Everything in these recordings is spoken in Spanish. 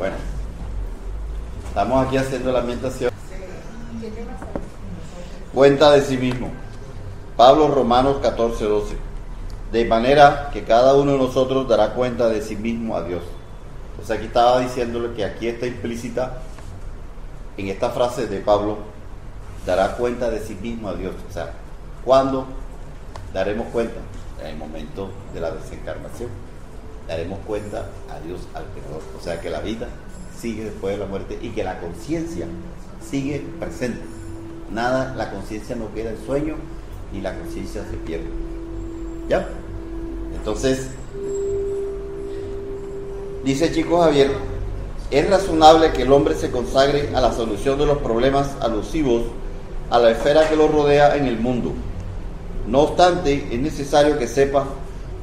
Bueno, estamos aquí haciendo la ambientación. Cuenta de sí mismo. Pablo, Romanos 14:12. De manera que cada uno de nosotros dará cuenta de sí mismo a Dios. Pues aquí estaba diciéndole que aquí está implícita en esta frase de Pablo, dará cuenta de sí mismo a Dios. O sea, ¿cuándo daremos cuenta? En el momento de la desencarnación. Daremos cuenta a Dios, al Creador. O sea, que la vida sigue después de la muerte y que la conciencia sigue presente. Nada, la conciencia no queda en sueño y la conciencia se pierde. ¿Ya? Entonces, dice Chico Javier, es razonable que el hombre se consagre a la solución de los problemas alusivos a la esfera que lo rodea en el mundo. No obstante, es necesario que sepa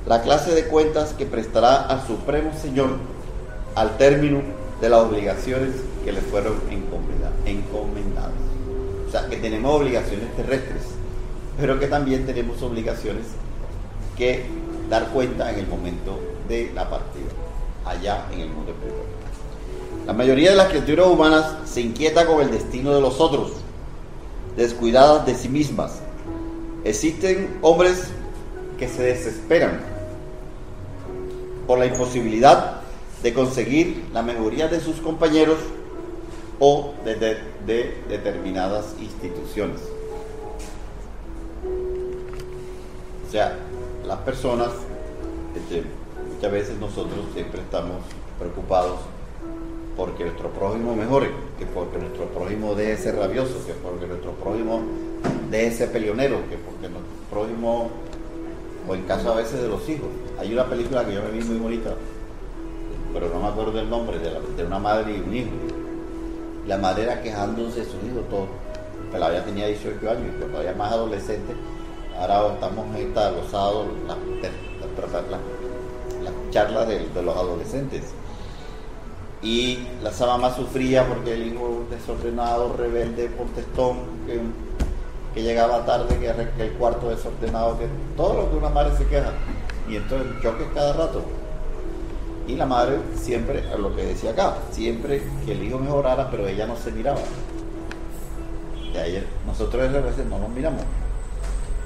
la clase de cuentas que prestará al Supremo Señor al término de las obligaciones que le fueron encomendadas. O sea, que tenemos obligaciones terrestres, pero que también tenemos obligaciones que dar cuenta en el momento de la partida, allá en el mundo espiritual. La mayoría de las criaturas humanas se inquieta con el destino de los otros, descuidadas de sí mismas. Existen hombres que se desesperan por la imposibilidad de conseguir la mejoría de sus compañeros o de determinadas instituciones. O sea, las personas, muchas veces nosotros siempre estamos preocupados porque nuestro prójimo mejore, que porque nuestro prójimo deje de ser rabioso, que porque nuestro prójimo deje de ser peleonero, que porque nuestro prójimo, o en caso a veces de los hijos. Hay una película que yo me vi muy bonita, pero no me acuerdo del nombre, de una madre y un hijo. La madre era quejándose de su hijo todo. Pero ella tenía 18 años y todavía más adolescente. Ahora estamos en los sábados, las charlas de los adolescentes. Y la mamá sufría porque el hijo desordenado, rebelde, protestón, que llegaba tarde, que el cuarto desordenado, que todo lo que una madre se queja. Y entonces choques cada rato. Y la madre siempre, lo que decía acá, siempre que el hijo mejorara, pero ella no se miraba. De ahí nosotros a veces no nos miramos.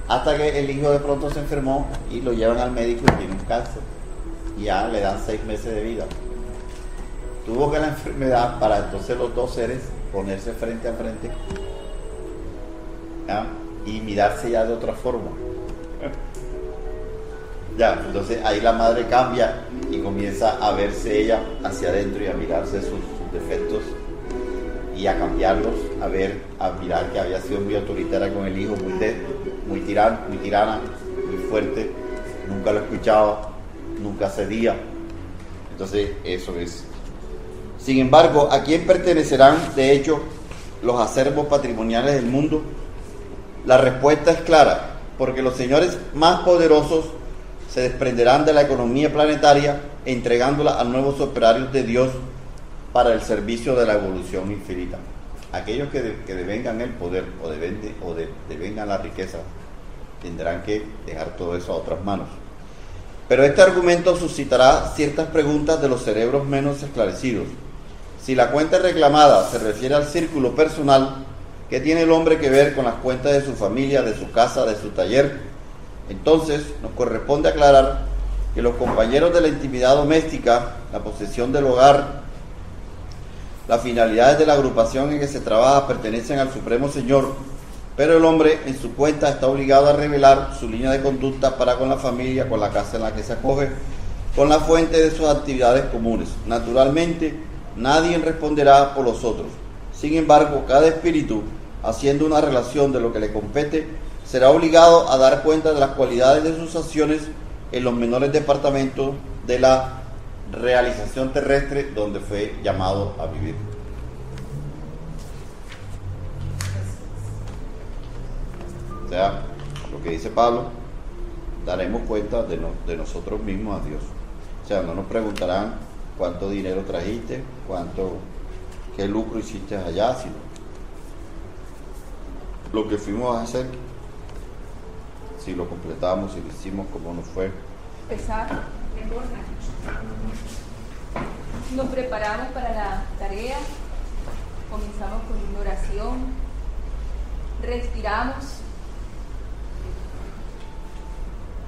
Hasta que el hijo de pronto se enfermó y lo llevan al médico y tiene un cáncer. Y ya le dan 6 meses de vida. Tuvo que la enfermedad para entonces los dos seres ponerse frente a frente, ¿ya? Y mirarse ya de otra forma. Ya, entonces ahí la madre cambia y comienza a verse ella hacia adentro y a mirarse sus defectos y a cambiarlos, a mirar que había sido muy autoritaria con el hijo, muy tirana, muy fuerte, nunca lo escuchaba, nunca cedía. Entonces eso es. Sin embargo, ¿a quién pertenecerán de hecho los acervos patrimoniales del mundo? La respuesta es clara, porque los señores más poderosos se desprenderán de la economía planetaria entregándola a nuevos operarios de Dios para el servicio de la evolución infinita. Aquellos que devengan el poder o devengan la riqueza tendrán que dejar todo eso a otras manos. Pero este argumento suscitará ciertas preguntas de los cerebros menos esclarecidos. Si la cuenta reclamada se refiere al círculo personal, ¿qué tiene el hombre que ver con las cuentas de su familia, de su casa, de su taller? Entonces, nos corresponde aclarar que los compañeros de la intimidad doméstica, la posesión del hogar, las finalidades de la agrupación en que se trabaja pertenecen al Supremo Señor, pero el hombre en su cuenta está obligado a revelar su línea de conducta para con la familia, con la casa en la que se acoge, con la fuente de sus actividades comunes. Naturalmente, nadie responderá por los otros. Sin embargo, cada espíritu, haciendo una relación de lo que le compete, será obligado a dar cuenta de las cualidades de sus acciones en los menores departamentos de la realización terrestre donde fue llamado a vivir. O sea, lo que dice Pablo, daremos cuenta de nosotros mismos a Dios. O sea, no nos preguntarán cuánto dinero trajiste, qué lucro hiciste allá, sino lo que fuimos a hacer, si lo completamos, si lo hicimos, cómo nos fue. Pesar, engorda. Nos preparamos para la tarea, comenzamos con una oración, respiramos.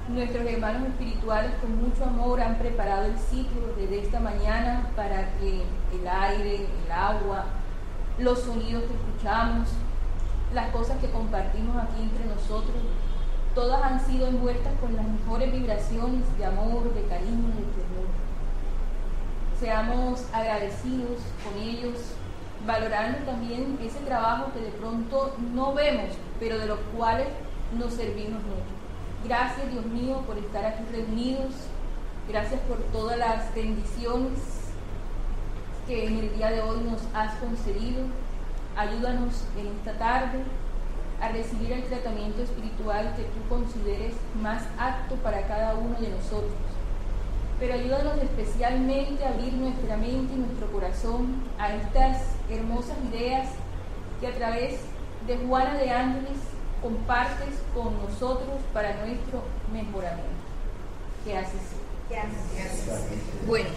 Nuestros hermanos espirituales con mucho amor han preparado el sitio desde esta mañana para que el aire, el agua, los sonidos que escuchamos, las cosas que compartimos aquí entre nosotros, todas han sido envueltas con las mejores vibraciones de amor, de cariño, de ternura. Seamos agradecidos con ellos, valorando también ese trabajo que de pronto no vemos, pero de los cuales nos servimos mucho. Gracias, Dios mío, por estar aquí reunidos. Gracias por todas las bendiciones que en el día de hoy nos has concedido. Ayúdanos en esta tarde a recibir el tratamiento espiritual que tú consideres más apto para cada uno de nosotros. Pero ayúdanos especialmente a abrir nuestra mente y nuestro corazón a estas hermosas ideas que a través de Juana de Ángeles compartes con nosotros para nuestro mejoramiento. Que así sea. Bueno,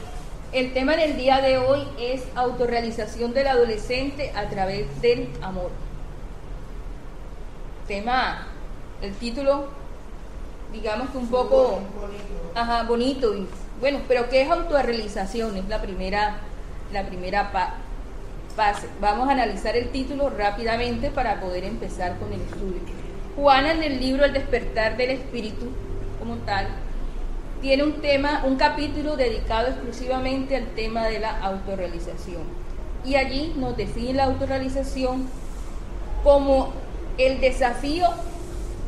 el tema del día de hoy es autorrealización del adolescente a través del amor. El título, digamos que un poco bonito. Bueno, pero ¿qué es autorrealización? Es la primera fase. Vamos a analizar el título rápidamente para poder empezar con el estudio. Juana, en el libro El despertar del espíritu, como tal, tiene un capítulo dedicado exclusivamente al tema de la autorrealización. Y allí nos define la autorrealización como el desafío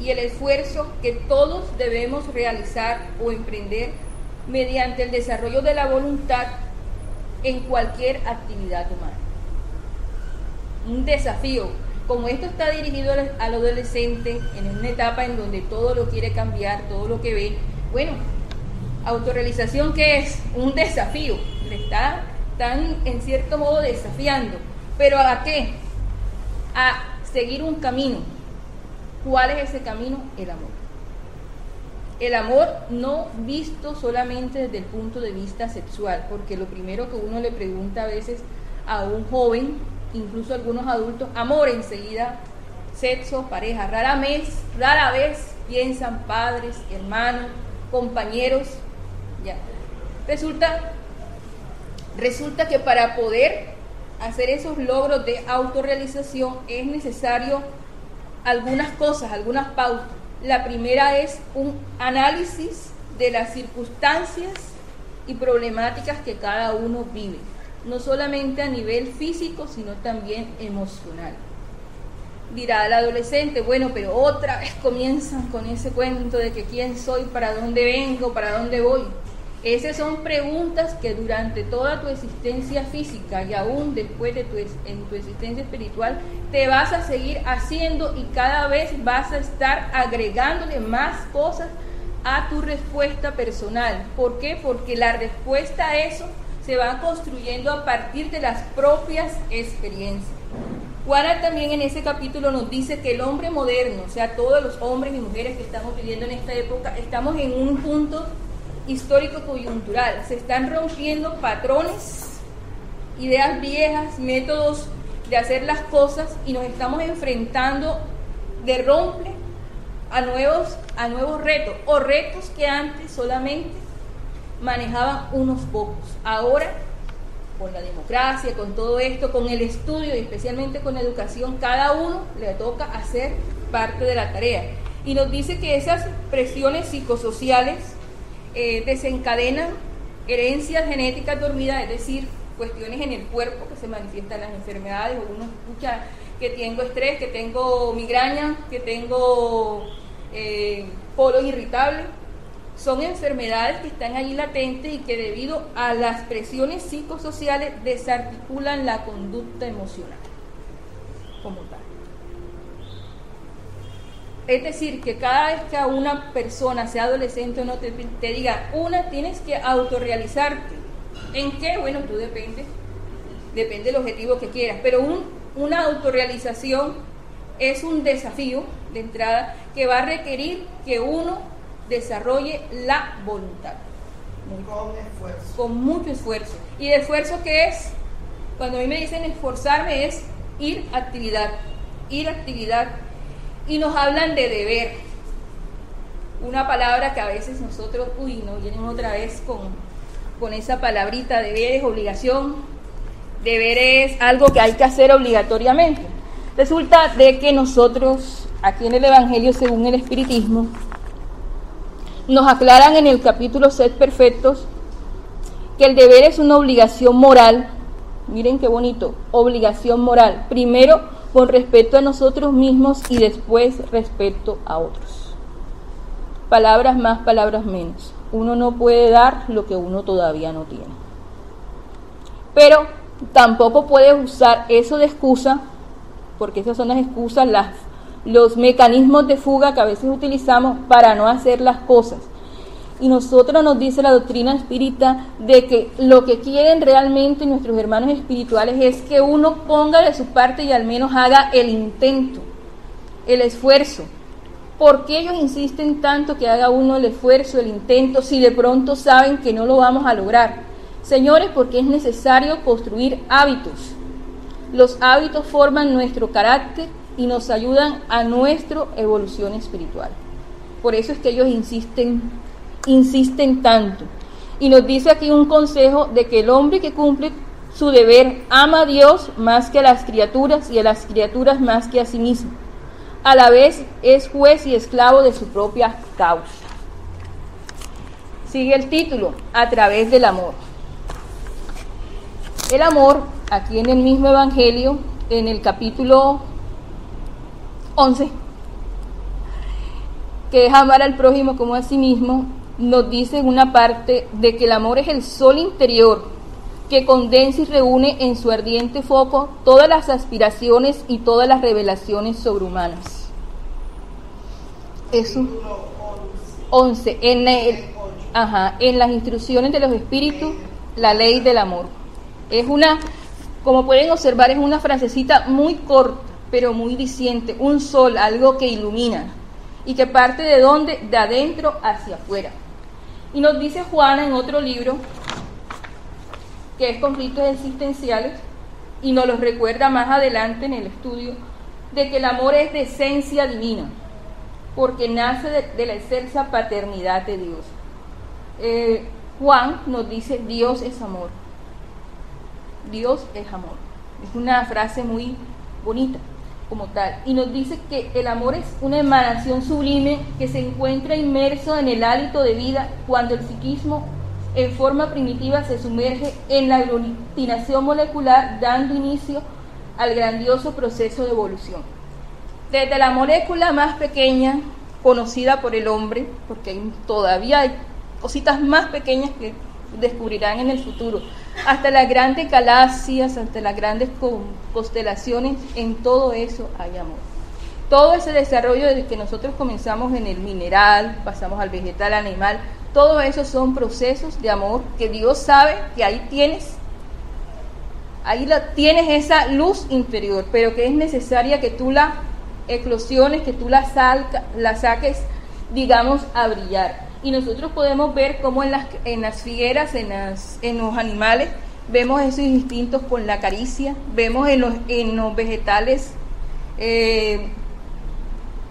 y el esfuerzo que todos debemos realizar o emprender mediante el desarrollo de la voluntad en cualquier actividad humana. Un desafío, como esto está dirigido al adolescente en una etapa en donde todo lo quiere cambiar, todo lo que ve, bueno, autorrealización, ¿qué es? Un desafío, le están en cierto modo desafiando, pero ¿a qué? A seguir un camino. ¿Cuál es ese camino? El amor. El amor no visto solamente desde el punto de vista sexual, porque lo primero que uno le pregunta a veces a un joven, incluso a algunos adultos, amor enseguida, sexo, pareja. Rara vez piensan padres, hermanos, compañeros. Ya. Resulta que para poder hacer esos logros de autorrealización es necesario algunas cosas, algunas pautas. La primera es un análisis de las circunstancias y problemáticas que cada uno vive, no solamente a nivel físico, sino también emocional. Dirá el adolescente, bueno, pero otra vez comienzan con ese cuento de que quién soy, para dónde vengo, para dónde voy. Esas son preguntas que durante toda tu existencia física y aún después de en tu existencia espiritual te vas a seguir haciendo, y cada vez vas a estar agregándole más cosas a tu respuesta personal. ¿Por qué? Porque la respuesta a eso se va construyendo a partir de las propias experiencias. Juana también en ese capítulo nos dice que el hombre moderno, o sea, todos los hombres y mujeres que estamos viviendo en esta época, estamos en un punto histórico coyuntural. Se están rompiendo patrones, ideas viejas, métodos de hacer las cosas, y nos estamos enfrentando de rompe a nuevos retos, o retos que antes solamente manejaban unos pocos. Ahora, con la democracia, con todo esto, con el estudio y especialmente con la educación, cada uno le toca hacer parte de la tarea. Y nos dice que esas presiones psicosociales desencadenan herencias genéticas dormidas, es decir, cuestiones en el cuerpo que se manifiestan las enfermedades. Uno escucha que tengo estrés, que tengo migraña, que tengo colon irritable. Son enfermedades que están allí latentes y que debido a las presiones psicosociales desarticulan la conducta emocional como tal. Es decir, que cada vez que a una persona, sea adolescente o no, te diga, tienes que autorrealizarte. ¿En qué? Bueno, tú depende del objetivo que quieras, pero una autorrealización es un desafío de entrada que va a requerir que uno desarrolle la voluntad. Con mucho esfuerzo. ¿Y el esfuerzo qué es? Cuando a mí me dicen esforzarme es ir a actividad. Y nos hablan de deber. Una palabra que a veces nosotros, vienen otra vez con esa palabrita, deber es obligación. Deber es algo que hay que hacer obligatoriamente. Resulta de que nosotros, aquí en el Evangelio según el Espiritismo, nos aclaran en el capítulo Sed Perfectos que el deber es una obligación moral. Miren qué bonito, obligación moral. Primero con respecto a nosotros mismos y después respecto a otros. Palabras más, palabras menos. Uno no puede dar lo que uno todavía no tiene. Pero tampoco puedes usar eso de excusa, porque esas son las excusas, los mecanismos de fuga que a veces utilizamos para no hacer las cosas. Y nosotros nos dice la doctrina espírita de que lo que quieren realmente nuestros hermanos espirituales es que uno ponga de su parte y al menos haga el intento, el esfuerzo. ¿Por qué ellos insisten tanto que haga uno el esfuerzo, el intento, si de pronto saben que no lo vamos a lograr? Señores, porque es necesario construir hábitos. Los hábitos forman nuestro carácter y nos ayudan a nuestra evolución espiritual. Por eso es que ellos insisten tanto. Y nos dice aquí un consejo de que el hombre que cumple su deber ama a Dios más que a las criaturas y a las criaturas más que a sí mismo. A la vez es juez y esclavo de su propia causa. Sigue el título, a través del amor. El amor, aquí en el mismo Evangelio, en el capítulo 11, que es amar al prójimo como a sí mismo, nos dice en una parte de que el amor es el sol interior que condensa y reúne en su ardiente foco todas las aspiraciones y todas las revelaciones sobrehumanas. Eso, 11, en las instrucciones de los espíritus, la ley del amor. Es como pueden observar, es una frasecita muy corta, pero muy diciente, un sol, algo que ilumina, y que parte de dónde, de adentro hacia afuera. Y nos dice Juana en otro libro, que es Conflictos Existenciales, y nos lo recuerda más adelante en el estudio, de que el amor es de esencia divina, porque nace de la excelsa paternidad de Dios. Juan nos dice, Dios es amor. Dios es amor. Es una frase muy bonita como tal. Y nos dice que el amor es una emanación sublime que se encuentra inmerso en el hálito de vida cuando el psiquismo en forma primitiva se sumerge en la aglutinación molecular, dando inicio al grandioso proceso de evolución. Desde la molécula más pequeña conocida por el hombre, porque todavía hay cositas más pequeñas que descubrirán en el futuro, hasta las grandes galaxias, hasta las grandes constelaciones, en todo eso hay amor. Todo ese desarrollo desde que nosotros comenzamos en el mineral, pasamos al vegetal, animal, todo eso son procesos de amor que Dios sabe que ahí tienes esa luz interior, pero que es necesaria que tú la eclosiones, que tú la saques, digamos, a brillar. Y nosotros podemos ver cómo en las figueras, en los animales, vemos esos instintos con la caricia, vemos en los vegetales,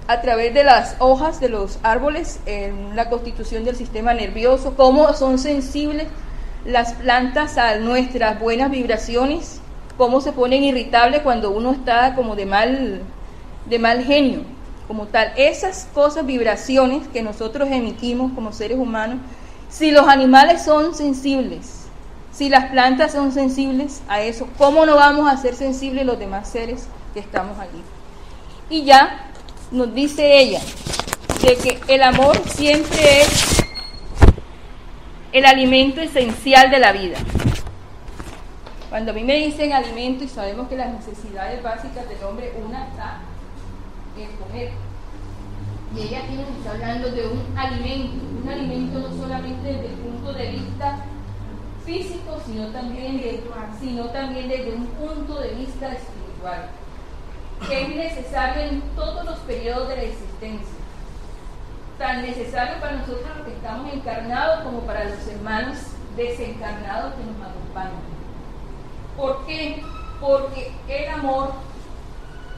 a través de las hojas de los árboles, en la constitución del sistema nervioso, cómo son sensibles las plantas a nuestras buenas vibraciones, cómo se ponen irritables cuando uno está como de mal genio. Como tal, esas cosas, vibraciones que nosotros emitimos como seres humanos, si los animales son sensibles, si las plantas son sensibles a eso, ¿cómo no vamos a ser sensibles los demás seres que estamos allí? Y ya nos dice ella de que el amor siempre es el alimento esencial de la vida. Cuando a mí me dicen alimento, y sabemos que las necesidades básicas del hombre, una está en comer, y ella aquí nos está hablando de un alimento no solamente desde el punto de vista físico, sino también desde un punto de vista espiritual, que es necesario en todos los periodos de la existencia. tan necesario para nosotros los que estamos encarnados como para los hermanos desencarnados que nos acompañan. ¿Por qué? Porque el amor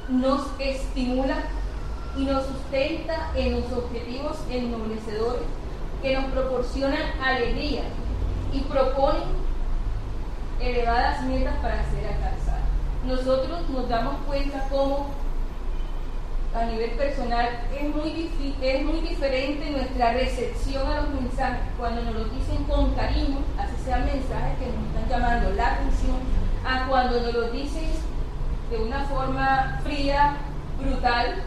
nos estimula y nos sustenta en los objetivos ennoblecedores que nos proporcionan alegría y proponen elevadas metas para ser alcanzadas. Nosotros nos damos cuenta cómo a nivel personal es muy diferente nuestra recepción a los mensajes cuando nos lo dicen con cariño, así sean mensajes que nos están llamando la atención, a cuando nos lo dicen de una forma fría, brutal.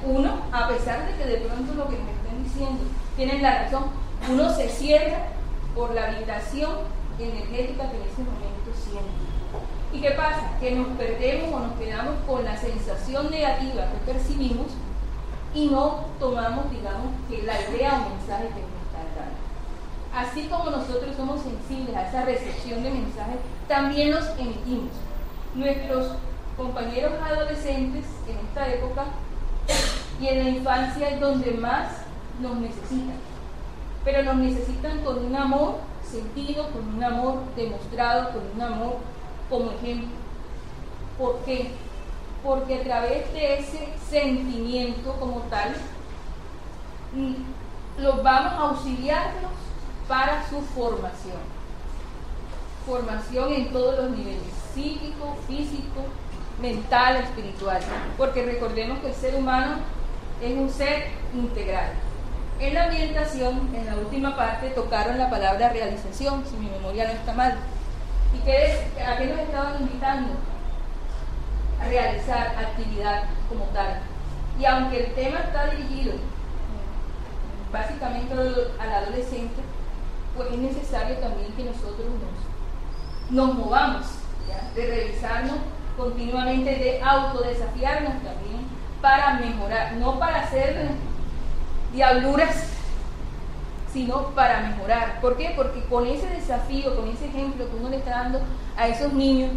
Uno, a pesar de que de pronto lo que me están diciendo tienen la razón, uno se cierra por la vibración energética que en ese momento siente. ¿Y qué pasa? Que nos perdemos o nos quedamos con la sensación negativa que percibimos y no tomamos, digamos, que la idea o mensaje que nos están dando. Así como nosotros somos sensibles a esa recepción de mensajes, también los emitimos. Nuestros compañeros adolescentes en esta época y en la infancia es donde más nos necesitan, pero nos necesitan con un amor sentido, con un amor demostrado, con un amor como ejemplo. ¿Por qué? Porque a través de ese sentimiento como tal, los vamos a auxiliarlos para su formación. Formación en todos los niveles, psíquico, físico, mental, espiritual. Porque recordemos que el ser humano es un ser integral. En la ambientación, en la última parte, tocaron la palabra realización, si mi memoria no está mal. ¿Y a qué nos estaban invitando? A realizar actividad como tal. Y aunque el tema está dirigido básicamente al adolescente, pues es necesario también que nosotros nos movamos, ¿ya? De revisarnos continuamente, de autodesafiarnos también para mejorar, no para hacer diabluras, sino para mejorar. ¿Por qué? Porque con ese desafío, con ese ejemplo que uno le está dando a esos niños,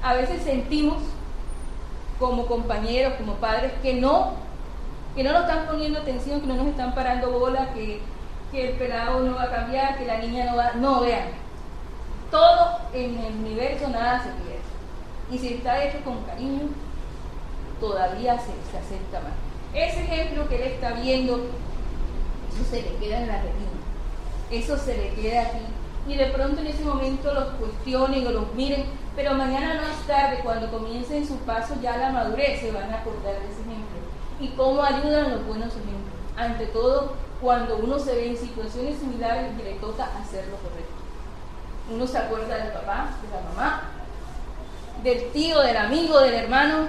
a veces sentimos como compañeros, como padres, que no nos están poniendo atención, que no nos están parando bola, que el pelado no va a cambiar, que la niña no va. No, vean, todo en el universo, nada se pierde. Y si está hecho con cariño, todavía se acepta más. Ese ejemplo que él está viendo, eso se le queda en la retina, eso se le queda aquí. Y de pronto en ese momento los cuestionen o los miren, pero mañana no es tarde, cuando comiencen su paso ya a la madurez, se van a acordar de ese ejemplo. Y cómo ayudan los buenos ejemplos. Ante todo, cuando uno se ve en situaciones similares y le toca hacer lo correcto. Uno se acuerda del papá, de la mamá, del tío, del amigo, del hermano,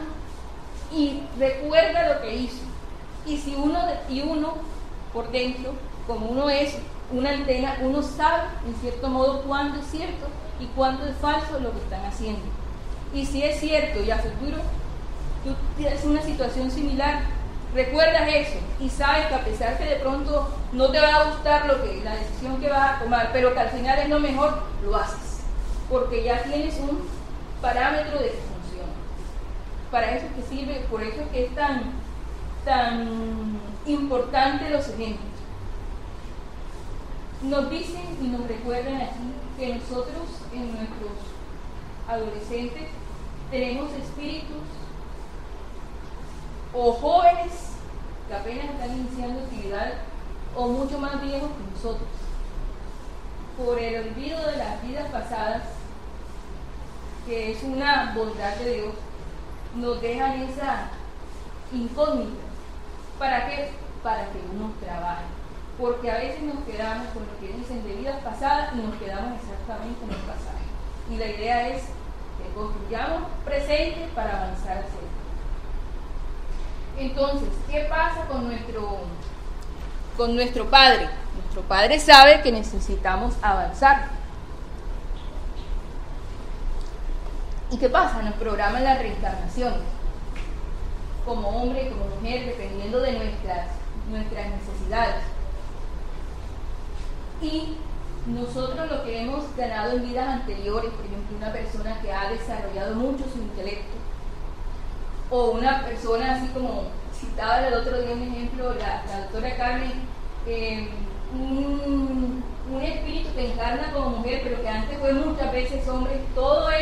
y recuerda lo que hizo. Y si uno por dentro, como uno es una antena, uno sabe en cierto modo cuándo es cierto y cuándo es falso lo que están haciendo. Y si es cierto y a futuro tú tienes una situación similar, recuerdas eso y sabes que a pesar que de pronto no te va a gustar la decisión que vas a tomar, pero que al final es lo mejor, lo haces, porque ya tienes un parámetro de que funciona. Para eso es que sirve, por eso es que es tan importante los ejemplos. Nos dicen y nos recuerdan aquí que nosotros en nuestros adolescentes tenemos espíritus o jóvenes que apenas están iniciando actividad o mucho más viejos que nosotros. Por el olvido de las vidas pasadas, que es una bondad de Dios, nos dejan esa incógnita. ¿Para qué? Para que uno trabaje. Porque a veces nos quedamos con lo que dicen de vidas pasadas y nos quedamos exactamente en el pasado. Y la idea es que construyamos presente para avanzar hacia el futuro. Entonces, ¿qué pasa con nuestro Padre? Nuestro Padre sabe que necesitamos avanzar. ¿Y qué pasa? Nos programan las reencarnaciones. Como hombre y como mujer, dependiendo de nuestras necesidades. Y nosotros lo que hemos ganado en vidas anteriores, por ejemplo, una persona que ha desarrollado mucho su intelecto, o una persona así como citaba el otro día un ejemplo, la doctora Carmen, un espíritu que encarna como mujer, pero que antes fue muchas veces hombre, todas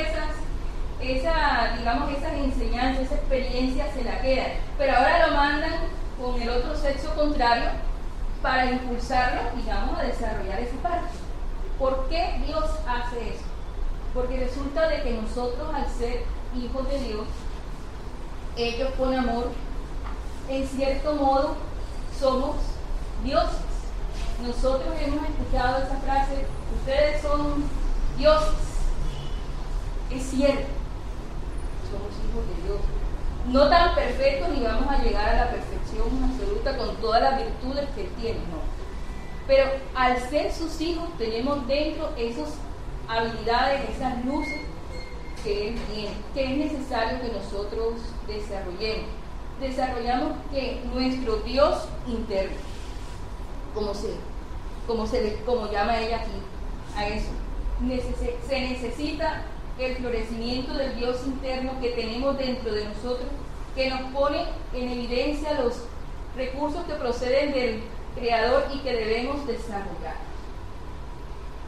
esas enseñanzas, esa experiencia se la quedan, pero ahora lo mandan con el otro sexo contrario para impulsarlo, digamos, a desarrollar esa parte. ¿Por qué Dios hace eso? Porque resulta de que nosotros, al ser hijos de Dios, ellos con amor, en cierto modo, somos dioses. Nosotros hemos escuchado esa frase, ustedes son dioses. Es cierto, somos hijos de Dios. No tan perfectos ni vamos a llegar a la perfección absoluta con todas las virtudes que Él tiene, no. Pero al ser sus hijos tenemos dentro esas habilidades, esas luces que Él tiene, que es necesario que nosotros desarrollemos. Desarrollamos que nuestro Dios interno, como llama ella aquí, a eso, se necesita el florecimiento del Dios interno que tenemos dentro de nosotros, que nos pone en evidencia los recursos que proceden del Creador y que debemos desarrollar.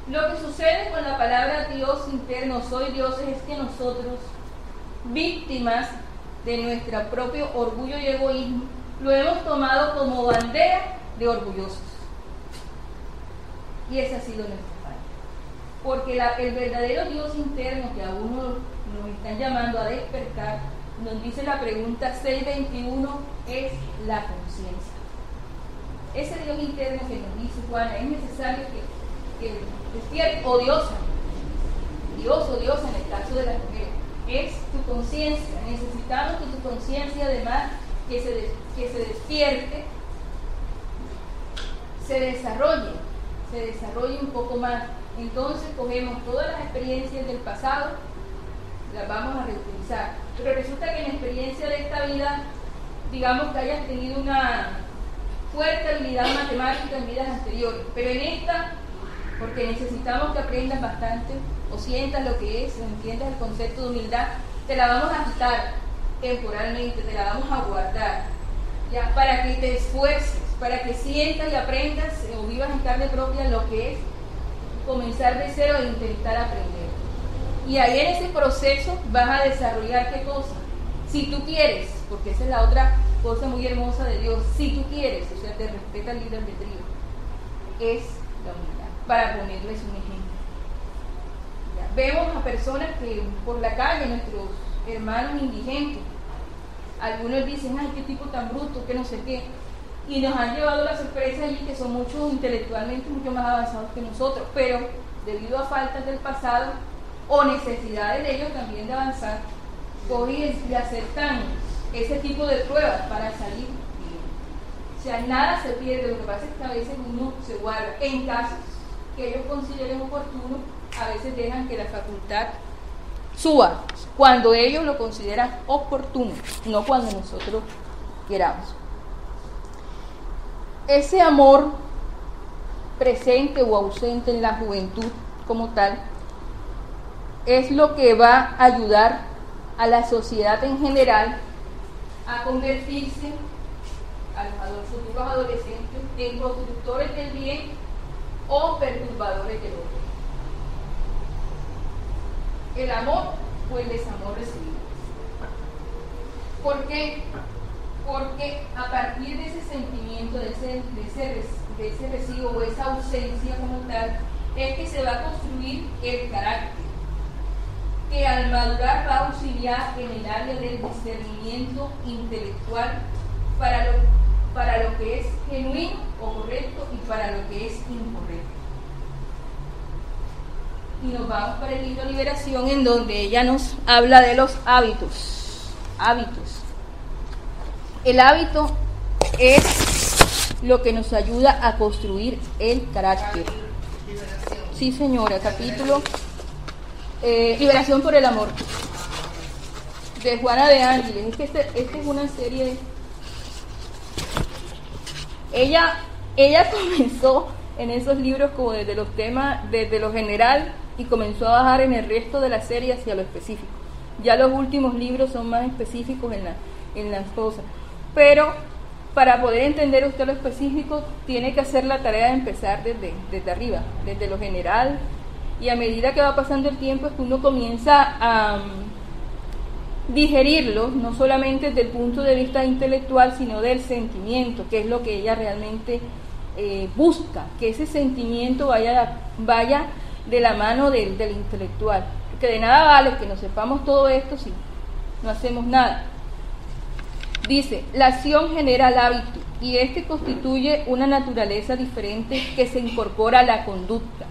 Lo que sucede con la palabra Dios interno, soy Dios, es que nosotros, víctimas de nuestro propio orgullo y egoísmo, lo hemos tomado como bandera de orgullosos. Y esa ha sido nuestra falla. Porque el verdadero Dios interno que aún nos están llamando a despertar, nos dice la pregunta 6:21, es la conciencia. Ese Dios interno que nos dice Juana, es necesario que despierte, o diosa, Dios o diosa en el caso de las mujeres, es tu conciencia. Necesitamos que tu conciencia, además, que se despierte, se desarrolle un poco más. Entonces cogemos todas las experiencias del pasado, las vamos a reutilizar, pero resulta que en la experiencia de esta vida, digamos que hayas tenido una fuerte habilidad matemática en vidas anteriores, pero en esta, porque necesitamos que aprendas bastante o sientas lo que es, o entiendas el concepto de humildad, te la vamos a quitar temporalmente, te la vamos a guardar, ya, para que te esfuerces, para que sientas y aprendas o vivas en carne propia lo que es comenzar de cero e intentar aprender. Y ahí en ese proceso vas a desarrollar ¿qué cosa? Si tú quieres, porque esa es la otra cosa muy hermosa de Dios, si tú quieres, o sea, te respeta el libre albedrío, es la humildad, para ponerles un ejemplo. Ya, vemos a personas que por la calle, nuestros hermanos indigentes, algunos dicen, ay, qué tipo tan bruto, que no sé qué, y nos han llevado la sorpresa allí que son muchos intelectualmente mucho más avanzados que nosotros, pero debido a faltas del pasado o necesidades de ellos también de avanzar, cogen y aceptan ese tipo de pruebas para salir bien. O sea, nada se pierde, lo que pasa es que a veces uno se guarda. En casos que ellos consideren oportunos, a veces dejan que la facultad suba, cuando ellos lo consideran oportuno, no cuando nosotros queramos. Ese amor presente o ausente en la juventud como tal es lo que va a ayudar a la sociedad en general a convertirse, a los futuros adolescentes, en constructores del bien o perturbadores del otro. El amor o el desamor recibido. ¿Por qué? Porque a partir de ese sentimiento, de ese recibo o esa ausencia como tal, es que se va a construir el carácter, que al madurar va a auxiliar en el área del discernimiento intelectual para lo que es genuino o correcto y para lo que es incorrecto. Y nos vamos para el libro Liberación, en donde ella nos habla de los hábitos. El hábito es lo que nos ayuda a construir el carácter. Sí, señora, capítulo Liberación por el amor, de Juana de Ángeles. Es que esta es una serie. Ella comenzó en esos libros como desde los temas, desde lo general, y comenzó a bajar en el resto de la serie hacia lo específico. Ya los últimos libros son más específicos en las cosas. Pero para poder entender usted lo específico, tiene que hacer la tarea de empezar desde arriba, desde lo general, y a medida que va pasando el tiempo es que uno comienza a digerirlo, no solamente desde el punto de vista intelectual, sino del sentimiento, que es lo que ella realmente busca, que ese sentimiento vaya de la mano del intelectual, porque de nada vale que nos sepamos todo esto si no hacemos nada. Dice, la acción genera el hábito y este constituye una naturaleza diferente que se incorpora a la conducta.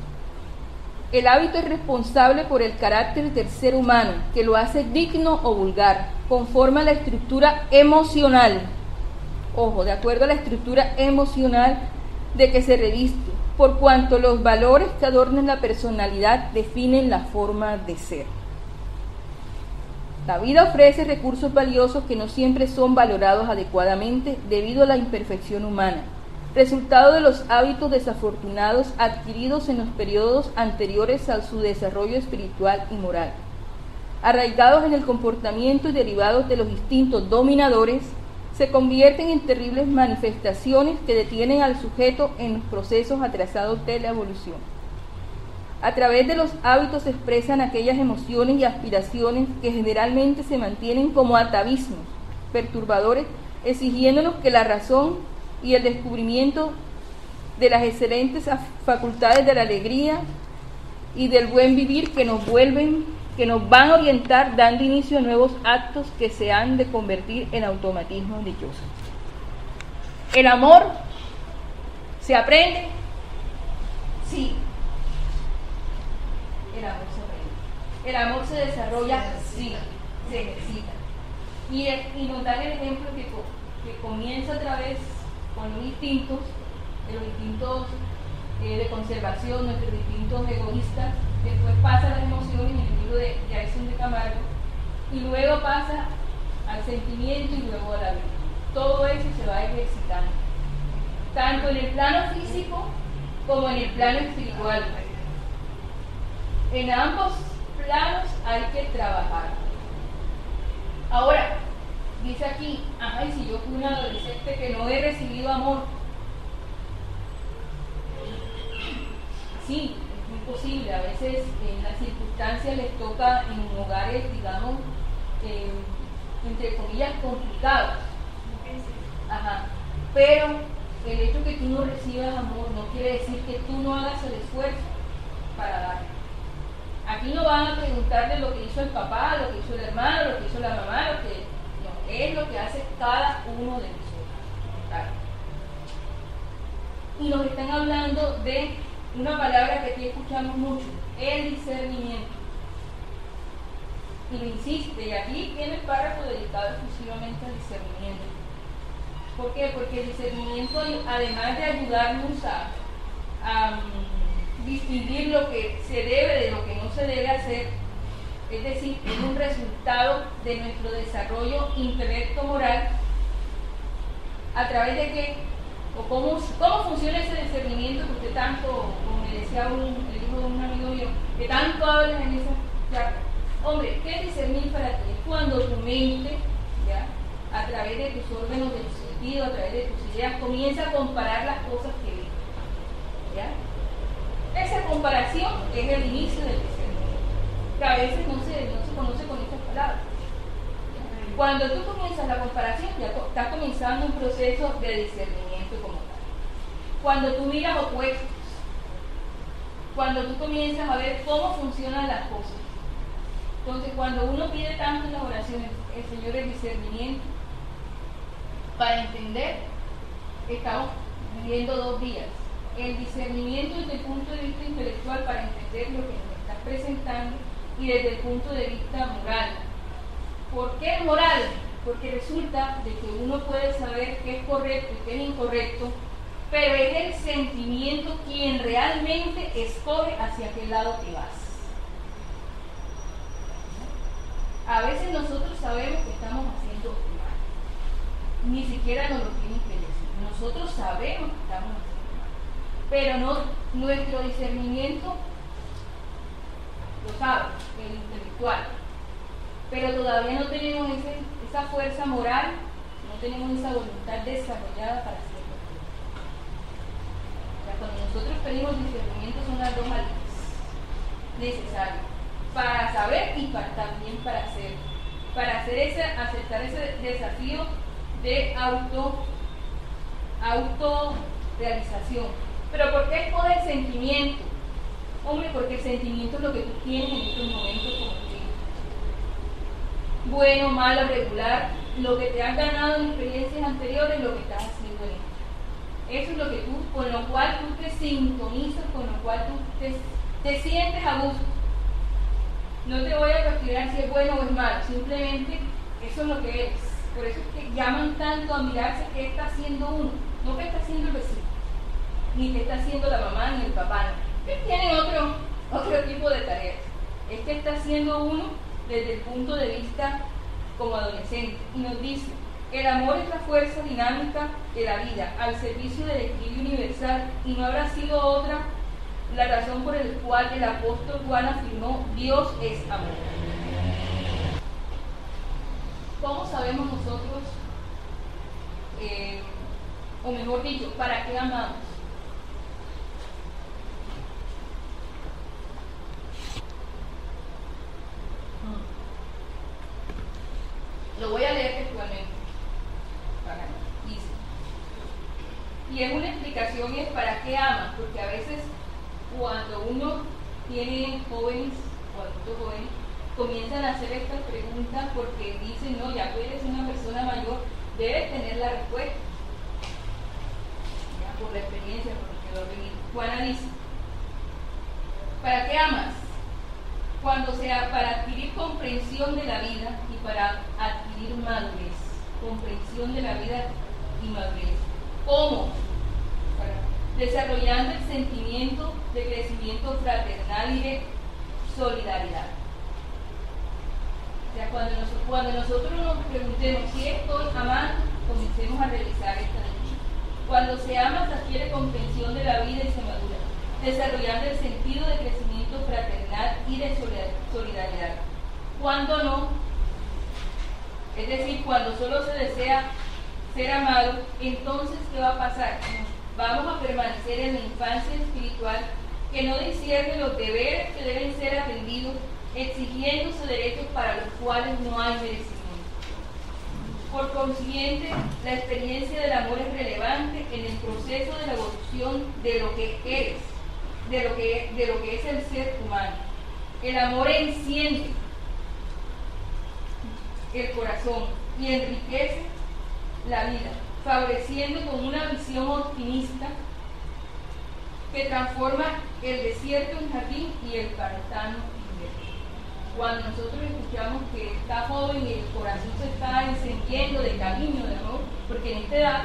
El hábito es responsable por el carácter del ser humano, que lo hace digno o vulgar, conforme a la estructura emocional, ojo, de acuerdo a la estructura emocional de que se reviste, por cuanto los valores que adornan la personalidad definen la forma de ser. La vida ofrece recursos valiosos que no siempre son valorados adecuadamente debido a la imperfección humana, resultado de los hábitos desafortunados adquiridos en los periodos anteriores a su desarrollo espiritual y moral. Arraigados en el comportamiento y derivados de los instintos dominadores, se convierten en terribles manifestaciones que detienen al sujeto en los procesos atrasados de la evolución. A través de los hábitos se expresan aquellas emociones y aspiraciones que generalmente se mantienen como atavismos perturbadores, exigiéndonos que la razón y el descubrimiento de las excelentes facultades de la alegría y del buen vivir que nos van a orientar, dando inicio a nuevos actos que se han de convertir en automatismos dichosos. ¿El amor se aprende? Sí. El amor se aprende. El amor se desarrolla, sí, se ejercita. Y nos dan el ejemplo que comienza a través con los instintos, de conservación, nuestros instintos egoístas, después pasa a las emociones en el libro de Jason de Camargo, y luego pasa al sentimiento y luego a la virtud. Todo eso se va ejercitando, tanto en el plano físico como en el plano espiritual. En ambos planos hay que trabajar. Ahora, dice aquí, y si yo fui un adolescente que no he recibido amor, sí, es muy posible. A veces en las circunstancias les toca en hogares, digamos, entre comillas, complicados. Pero el hecho que tú no recibas amor no quiere decir que tú no hagas el esfuerzo para dar. Aquí no van a preguntarle lo que hizo el papá, lo que hizo el hermano, lo que hizo la mamá, es lo que hace cada uno de nosotros. ¿Vale? Y nos están hablando de una palabra que aquí escuchamos mucho, el discernimiento. Y lo insiste, y aquí tiene el párrafo dedicado exclusivamente al discernimiento. ¿Por qué? Porque el discernimiento, además de ayudarnos a distinguir lo que se debe de lo que no se debe hacer, es decir, es un resultado de nuestro desarrollo intelecto-moral, a través de qué, o cómo funciona ese discernimiento que usted tanto, como me decía el hijo de un amigo mío, que tanto hablas en esa charla. Hombre, ¿qué es discernir para ti? Es cuando tu mente, ¿ya?, a través de tus órganos de tu sentido, a través de tus ideas, comienza a comparar las cosas que ves, ¿ya? Esa comparación es el inicio del discernimiento, que a veces no se conoce con estas palabras. Cuando tú comienzas la comparación, ya estás comenzando un proceso de discernimiento como tal. Cuando tú miras opuestos, cuando tú comienzas a ver cómo funcionan las cosas. Entonces, cuando uno pide tanto en las oraciones, el Señor, el discernimiento, para entender, estamos viviendo 2 días. El discernimiento desde el punto de vista intelectual para entender lo que nos estás presentando, y desde el punto de vista moral. ¿Por qué moral? Porque resulta de que uno puede saber qué es correcto y qué es incorrecto, pero es el sentimiento quien realmente escoge hacia qué lado te vas. A veces nosotros sabemos que estamos haciendo mal, ni siquiera nos lo tienen que decir. Nosotros sabemos que estamos haciendo mal, pero no, nuestro discernimiento lo sabe, el intelectual, pero todavía no tenemos esa fuerza moral, tenemos esa voluntad desarrollada para hacerlo. O sea, cuando nosotros pedimos discernimiento son las dos almas necesarias para saber y también para hacer aceptar ese desafío de autorrealización. Pero ¿por qué escoge el sentimiento? Hombre, porque el sentimiento es lo que tú tienes en estos momentos contigo. Bueno, malo, regular, lo que te has ganado en experiencias anteriores, lo que estás haciendo en esto. Eso es lo que con lo cual tú te sintonizas, con lo cual tú te sientes a gusto. No te voy a cuestionar si es bueno o es malo, simplemente eso es lo que eres. Por eso es que llaman tanto a mirarse qué está haciendo uno, no qué está haciendo el vecino, ni qué está haciendo la mamá ni el papá, no. Que tienen otro tipo de tareas. Es que está haciendo uno desde el punto de vista como adolescente. Y nos dice, el amor es la fuerza dinámica de la vida, al servicio del equilibrio universal, y no habrá sido otra la razón por la cual el apóstol Juan afirmó, Dios es amor. ¿Cómo sabemos nosotros, o mejor dicho, para qué amamos? Lo voy a leer textualmente. Dice, y es una explicación, y es para qué amas, porque a veces cuando uno tiene jóvenes o adultos jóvenes, comienzan a hacer estas preguntas porque dicen, no, ya tú eres una persona mayor, debes tener la respuesta. Ya, por la experiencia, por lo que lo he vivido. Juana dice, ¿para qué amas? Cuando sea para adquirir comprensión de la vida y para adquirir madurez. Comprensión de la vida y madurez. ¿Cómo? Desarrollando el sentimiento de crecimiento fraternal y de solidaridad. O sea, cuando nosotros nos preguntemos si estoy amando, comencemos a realizar esta lectura. Cuando se ama, se adquiere comprensión de la vida y se madura, desarrollando el sentido de crecimiento fraternal y de solidaridad. Cuando no, es decir, cuando solo se desea ser amado, entonces ¿qué va a pasar? Vamos a permanecer en la infancia espiritual que no discierne los deberes que deben ser atendidos, exigiéndose derechos para los cuales no hay merecimiento. Por consiguiente, la experiencia del amor es relevante en el proceso de la evolución de lo que eres, de lo que es el ser humano. El amor enciende el corazón y enriquece la vida, favoreciendo con una visión optimista que transforma el desierto en jardín y el pantano en verde. Cuando nosotros escuchamos que está joven y el corazón se está encendiendo de cariño, de amor, porque en esta edad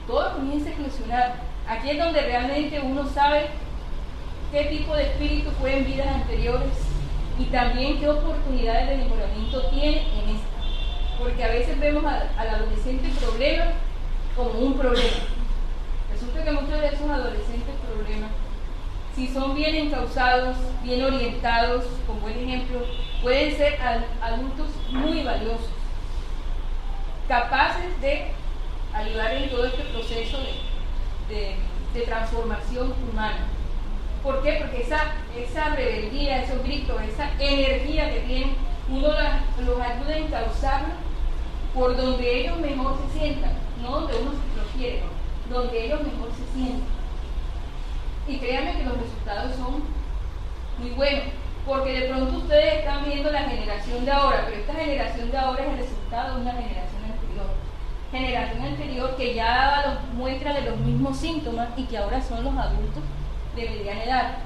todo comienza a eclosionar. Aquí es donde realmente uno sabe qué tipo de espíritu fue en vidas anteriores y también qué oportunidades de mejoramiento tiene en esta. Porque a veces vemos al adolescente problema como un problema. Resulta que muchos de esos adolescentes problemas, si son bien encausados, bien orientados, con buen ejemplo, pueden ser adultos muy valiosos, capaces de ayudar en todo este proceso de transformación humana. ¿Por qué? Porque esa rebeldía, esos gritos, esa energía que tienen, uno los ayuda a encauzarlo por donde ellos mejor se sientan, no donde uno los quiere, donde ellos mejor se sientan. Y créanme que los resultados son muy buenos, porque de pronto ustedes están viendo la generación de ahora, pero esta generación de ahora es el resultado de una generación anterior que ya daba muestra de los mismos síntomas y que ahora son los adultos de mediana edad.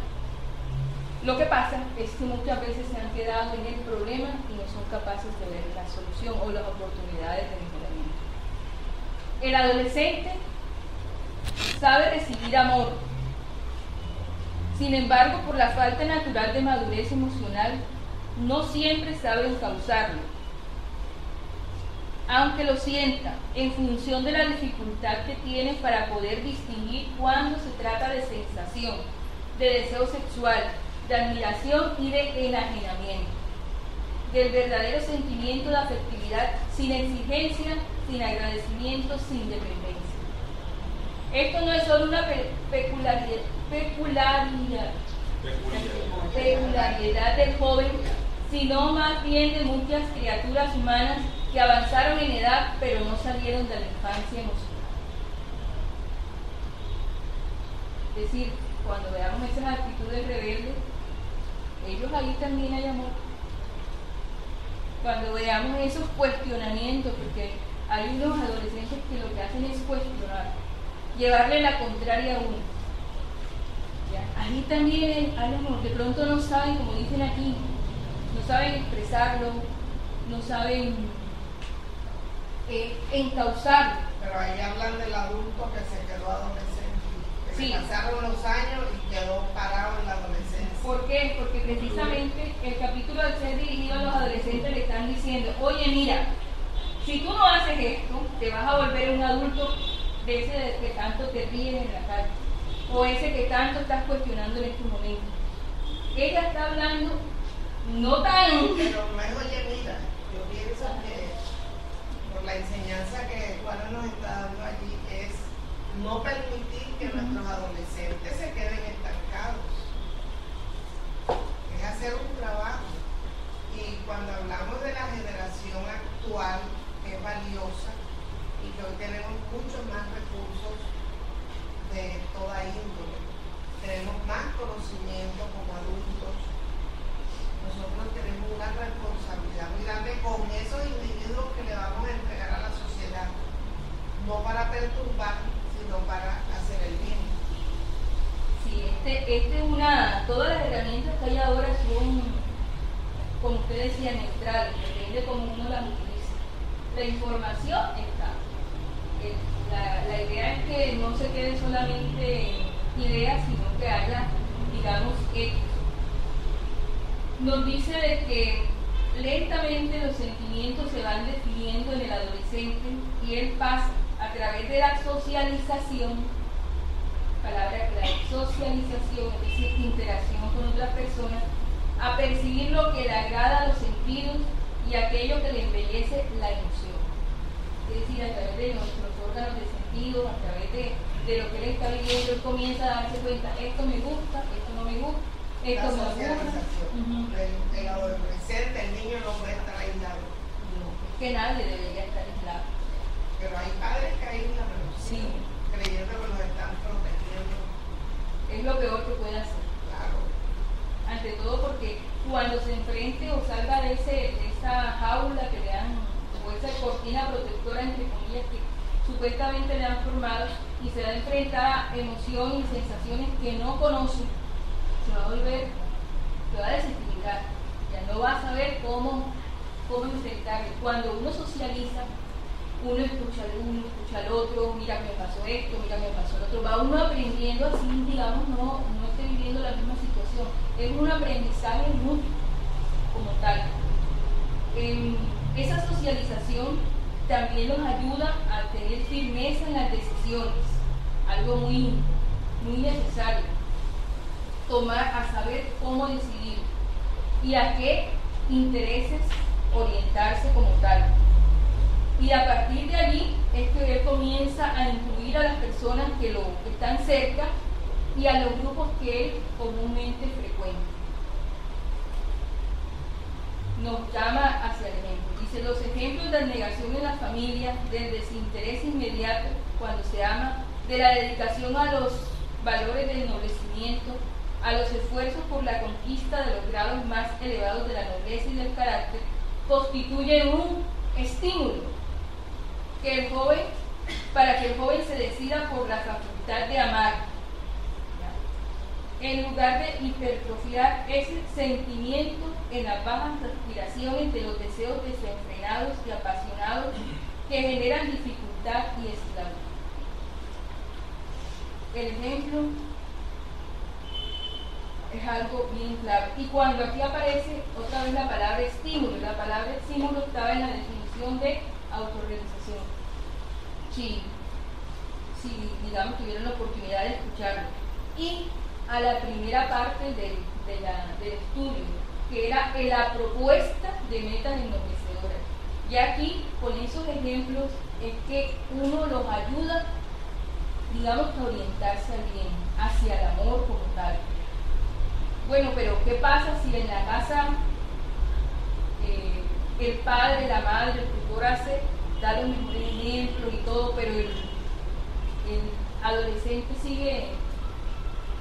Lo que pasa es que muchas veces se han quedado en el problema y no son capaces de ver la solución o las oportunidades de mejoramiento. El adolescente sabe recibir amor. Sin embargo, por la falta natural de madurez emocional, no siempre sabe encauzarlo. Aunque lo sienta, en función de la dificultad que tiene para poder distinguir cuando se trata de sensación, de deseo sexual, de admiración y de enajenamiento. del verdadero sentimiento de afectividad, sin exigencia, sin agradecimiento, sin dependencia. Esto no es solo una peculiaridad del joven, sino más bien de muchas criaturas humanas que avanzaron en edad pero no salieron de la infancia emocional. Es decir, cuando veamos esas actitudes rebeldes, ellos ahí también hay amor. Cuando veamos esos cuestionamientos, porque hay unos adolescentes que lo que hacen es cuestionar, llevarle la contraria a uno. ¿Ya? Ahí también hay amor. De pronto no saben, como dicen aquí, no saben expresarlo, no saben encauzarlo. Pero ahí hablan del adulto que se quedó adolescente, que sí, pasaron los años y quedó parado en la adolescencia. ¿Por qué? Porque precisamente el capítulo al ser dirigido a los adolescentes le están diciendo, oye, mira, si tú no haces esto, te vas a volver un adulto de ese que tanto te ríes en la calle, o ese que tanto estás cuestionando en este momento. Ella está hablando no tan... Pero mejor, oye, mira, yo pienso que por la enseñanza que Juan nos está dando allí es no permitir que nuestros adolescentes se queden estancados. Es hacer un trabajo. Y cuando hablamos de la generación actual, que es valiosa, y que hoy tenemos muchos más recursos de toda índole, tenemos más conocimiento como adultos, nosotros tenemos una responsabilidad muy grande con esos individuos que le vamos a entregar a la sociedad, no para perturbar, sino para hacer el bien. Sí, todas las herramientas que hay ahora son, como usted decía, neutrales, depende de cómo uno las utilice. La información está. La idea es que no se quede solamente en ideas, sino que haya, digamos, hechos. Nos dice de que lentamente los sentimientos se van definiendo en el adolescente y él pasa a través de la socialización, palabra clave, socialización, es decir, interacción con otras personas, a percibir lo que le agrada a los sentidos y aquello que le embellece la emoción. Es decir, a través de nuestros órganos de sentido, a través de lo que él está viviendo, él comienza a darse cuenta, esto me gusta, esto no me gusta, esto me gusta. El adolescente, el niño no puede estar aislado. No, es que nadie debería estar aislado. Pero hay padres que aíslan, sí, creyendo que los están protegiendo. Es lo peor que puede hacer. Claro. Ante todo porque cuando se enfrente o salga de esa jaula que le han, o esa cortina protectora, entre comillas, que supuestamente le han formado, y se va a enfrentar a emociones y sensaciones que no conoce, se va a volver, se va a desequilibrar, ya no va a saber cómo enfrentarlo. Cuando uno socializa, uno escucha al uno, escucha al otro, mira me pasó esto, mira me pasó lo otro, va uno aprendiendo así, digamos, no esté viviendo la misma situación, es un aprendizaje mutuo como tal. Esa socialización también nos ayuda a tener firmeza en las decisiones, algo muy, muy necesario, a saber cómo decidir y a qué intereses orientarse como tal. Y a partir de allí es que él comienza a incluir a las personas que están cerca y a los grupos que él comúnmente frecuenta. Nos llama hacia el ejemplo. Dice, los ejemplos de negación en la familia, del desinterés inmediato cuando se ama, de la dedicación a los valores del ennoblecimiento, a los esfuerzos por la conquista de los grados más elevados de la nobleza y del carácter, constituyen un estímulo para que el joven se decida por la facultad de amar, ¿ya? En lugar de hipertrofiar ese sentimiento en las bajas aspiraciones de los deseos desenfrenados y apasionados que generan dificultad y esclavitud. El ejemplo es algo bien clave. Y cuando aquí aparece otra vez la palabra estímulo estaba en la definición de autorrealización. Si digamos tuvieron la oportunidad de escucharlo. Y a la primera parte del estudio, que era la propuesta de metas enloquecedoras. Y aquí, con esos ejemplos, es que uno los ayuda, digamos, a orientarse al bien, hacia el amor como tal. Bueno, pero ¿qué pasa si en la casa el padre, la madre, el tutor da los mejores ejemplos y todo, pero el adolescente sigue,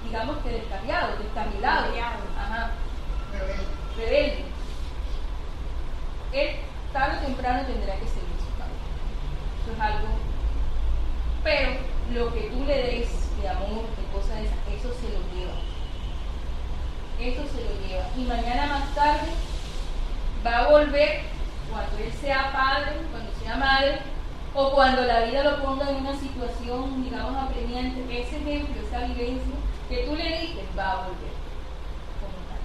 digamos que descarriado, descarrilado, rebelde? Él tarde o temprano tendrá que seguir su camino. Eso es algo, pero lo que tú le des de amor, de cosas de esas, eso se lo lleva. Eso se lo lleva. Y mañana más tarde va a volver, cuando él sea padre, cuando sea madre, o cuando la vida lo ponga en una situación, digamos, apremiante, ese ejemplo, esa vivencia que tú le diste, va a volver como tal.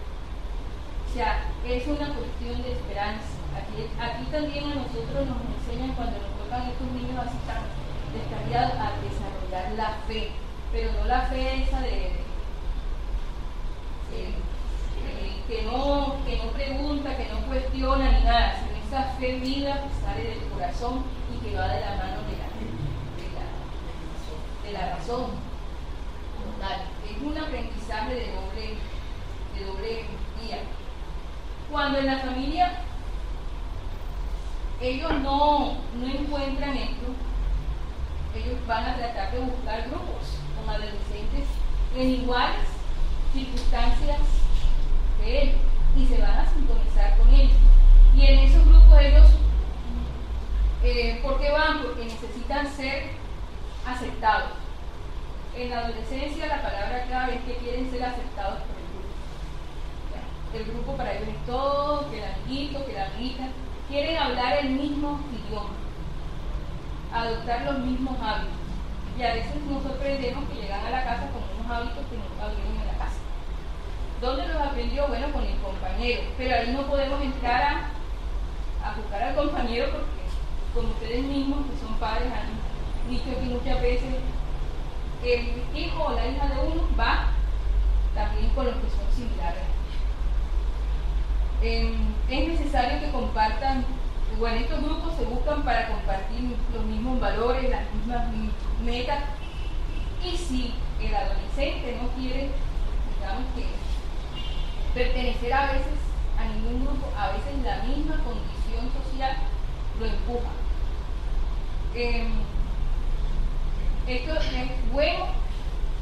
O sea, es una cuestión de esperanza. Aquí también a nosotros nos enseñan, cuando nos tocan estos niños así tan descarriados, a desarrollar la fe, pero no la fe esa que no pregunta, que no cuestiona ni nada, sino esa fe viva que sale del corazón y que va de la mano de la razón. Total. Es un aprendizaje de doble vía. Cuando en la familia ellos no encuentran esto, ellos van a tratar de buscar grupos con adolescentes en iguales circunstancias de ellos y se van a sintonizar con ellos. Y en esos grupos ellos, ¿por qué van? Porque necesitan ser aceptados. En la adolescencia la palabra clave es que quieren ser aceptados por el grupo. El grupo para ellos es todo, que el amiguito, que la amiguita. Quieren hablar el mismo idioma, adoptar los mismos hábitos. Y a veces nos sorprendemos que llegan a la casa con unos hábitos que nunca vieron en la casa. ¿Dónde los aprendió? Bueno, con el compañero. Pero ahí no podemos entrar a juzgar al compañero porque, como ustedes mismos, que son padres, han dicho que muchas veces el hijo o la hija de uno va también con los que son similares. Es necesario que compartan, bueno, estos grupos se buscan para compartir los mismos valores, las mismas metas, y si el adolescente no quiere, digamos que pertenecer a veces a ningún grupo, a veces la misma condición social lo empuja. Esto es bueno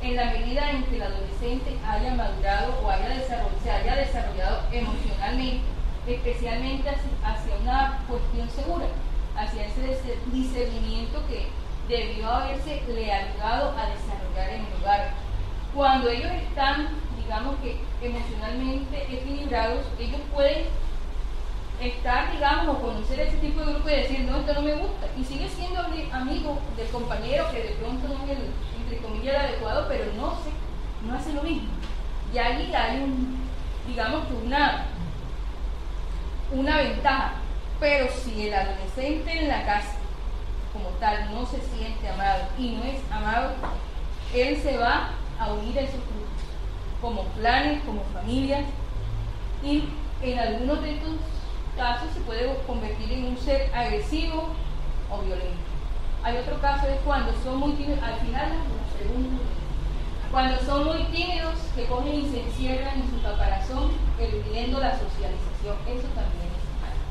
en la medida en que el adolescente haya madurado o se haya desarrollado emocionalmente, especialmente hacia una cuestión segura, hacia ese discernimiento que debió haberse le ayudado a desarrollar en el hogar. Cuando ellos están, digamos que emocionalmente equilibrados, ellos pueden estar, digamos, o conocer ese tipo de grupo y decir, no, esto no me gusta, y sigue siendo amigo del compañero que de pronto no es el, entre comillas, el adecuado, pero no hace lo mismo. Y allí hay digamos que una ventaja. Pero si el adolescente en la casa como tal no se siente amado y no es amado, él se va a unir a esos grupos como clanes, como familias, y en algunos de estos casos se puede convertir en un ser agresivo o violento. Hay otro caso es cuando son muy tímidos, al final la pregunta, cuando son muy tímidos, que cogen y se encierran en su caparazón, eludiendo la socialización. Eso también es malo.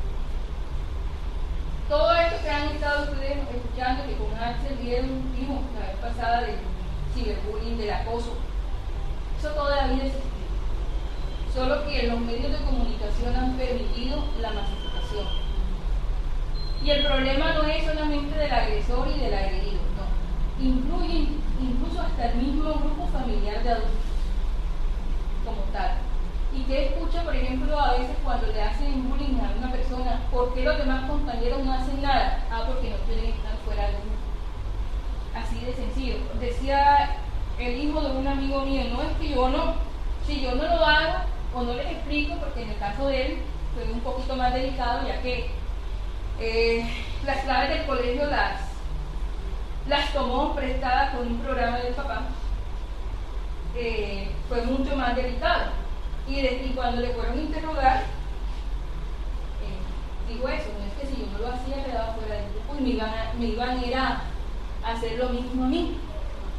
Todo esto que han estado ustedes escuchando, que con Axel vimos la vez pasada del ciberbullying, del acoso, eso todavía existe. Solo que los medios de comunicación han permitido la masificación. Y el problema no es solamente del agresor y del agredido, no. Incluye incluso hasta el mismo grupo familiar de adultos, como tal. Y que escucha, por ejemplo, a veces cuando le hacen bullying a una persona, ¿por qué los demás compañeros no hacen nada? Porque no quieren estar fuera del grupo. Así de sencillo. Decía el hijo de un amigo mío, no es que si yo no lo hago o no les explico, porque en el caso de él fue un poquito más delicado, ya que las claves del colegio las tomó prestadas con un programa del papá, fue mucho más delicado. Y cuando le fueron a interrogar, digo eso, no es que si yo no lo hacía quedaba fuera del grupo y me iban a ir a hacer lo mismo a mí.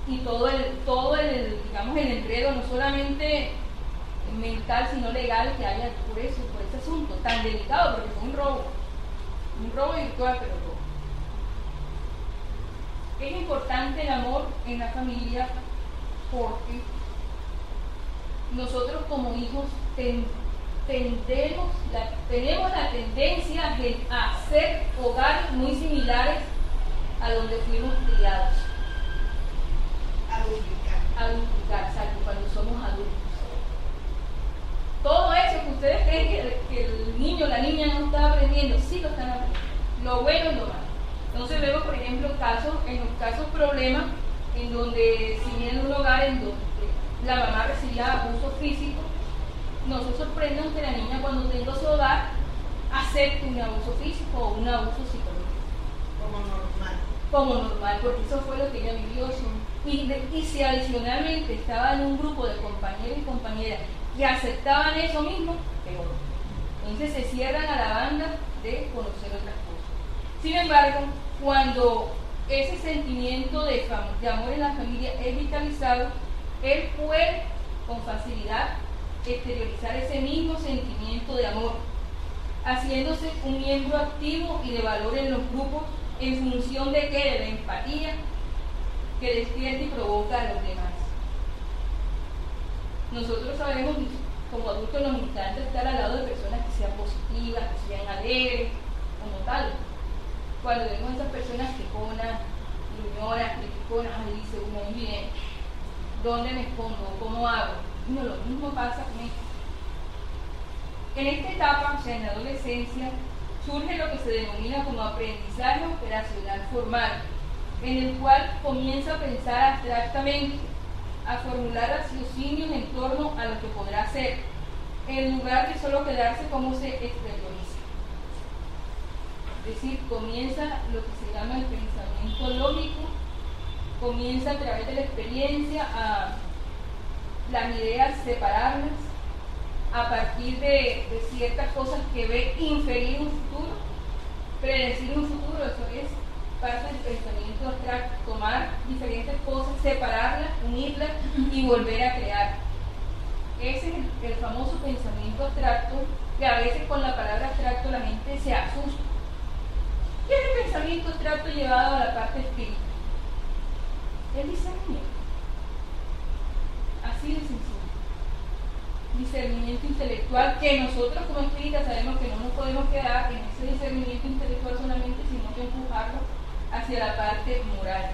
Y todo el digamos, el enredo, no solamente mental, sino legal que haya por ese asunto tan delicado, porque fue un robo virtual, pero robo. Es importante el amor en la familia porque nosotros como hijos tenemos la tendencia a hacer hogares muy similares a donde fuimos criados. A duplicar, exacto, cuando somos adultos. Todo eso que ustedes creen que el niño o la niña no está aprendiendo, sí lo están aprendiendo. Lo bueno y lo malo. Entonces vemos, por ejemplo, en los casos problemas en donde si viene un hogar en donde la mamá recibía abuso físico, no se sorprendan que la niña cuando tenga su hogar acepte un abuso físico o un abuso psicológico. Como normal, porque eso fue lo que ella vivió. Y si adicionalmente estaba en un grupo de compañeros y compañeras que aceptaban eso mismo, peor. Entonces se cierran a la banda de conocer otras cosas. Sin embargo, cuando ese sentimiento de amor en la familia es vitalizado, él puede con facilidad exteriorizar ese mismo sentimiento de amor, haciéndose un miembro activo y de valor en los grupos en función de qué, de la empatía que despierta y provoca a los demás. Nosotros sabemos, como adultos nos encanta estar al lado de personas que sean positivas, que sean alegres, como tal. Cuando vemos a esas personas quejonas, gruñonas, criticonas, ahí dice uno, muy bien, ¿dónde me escondo? ¿Cómo hago? No, lo mismo pasa con esto. En esta etapa, o sea, en la adolescencia, surge lo que se denomina como aprendizaje operacional formal, en el cual comienza a pensar abstractamente, a formular raciocinios en torno a lo que podrá hacer, en lugar de solo quedarse como se exterioriza. Es decir, comienza lo que se llama el pensamiento lógico, comienza a través de la experiencia a las ideas separarlas, a partir de ciertas cosas que ve inferir un futuro, predecir un futuro, eso es parte del pensamiento abstracto, tomar diferentes cosas, separarlas, unirlas y volver a crear. Ese es el famoso pensamiento abstracto, que a veces con la palabra abstracto la gente se asusta. ¿Qué es el pensamiento abstracto llevado a la parte espiritual? El discernimiento. Así de sencillo. Discernimiento intelectual, que nosotros como espíritas sabemos que no nos podemos quedar en ese discernimiento intelectual solamente, sino que empujarlo hacia la parte moral.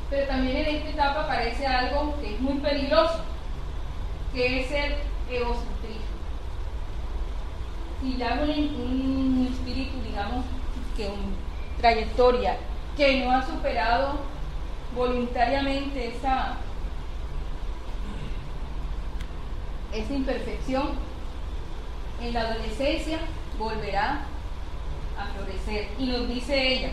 Pero también en esta etapa aparece algo que es muy peligroso, que es el egocentrismo. Si ya un espíritu, digamos, que una trayectoria que no ha superado voluntariamente esa imperfección, en la adolescencia volverá a florecer. Y nos dice ella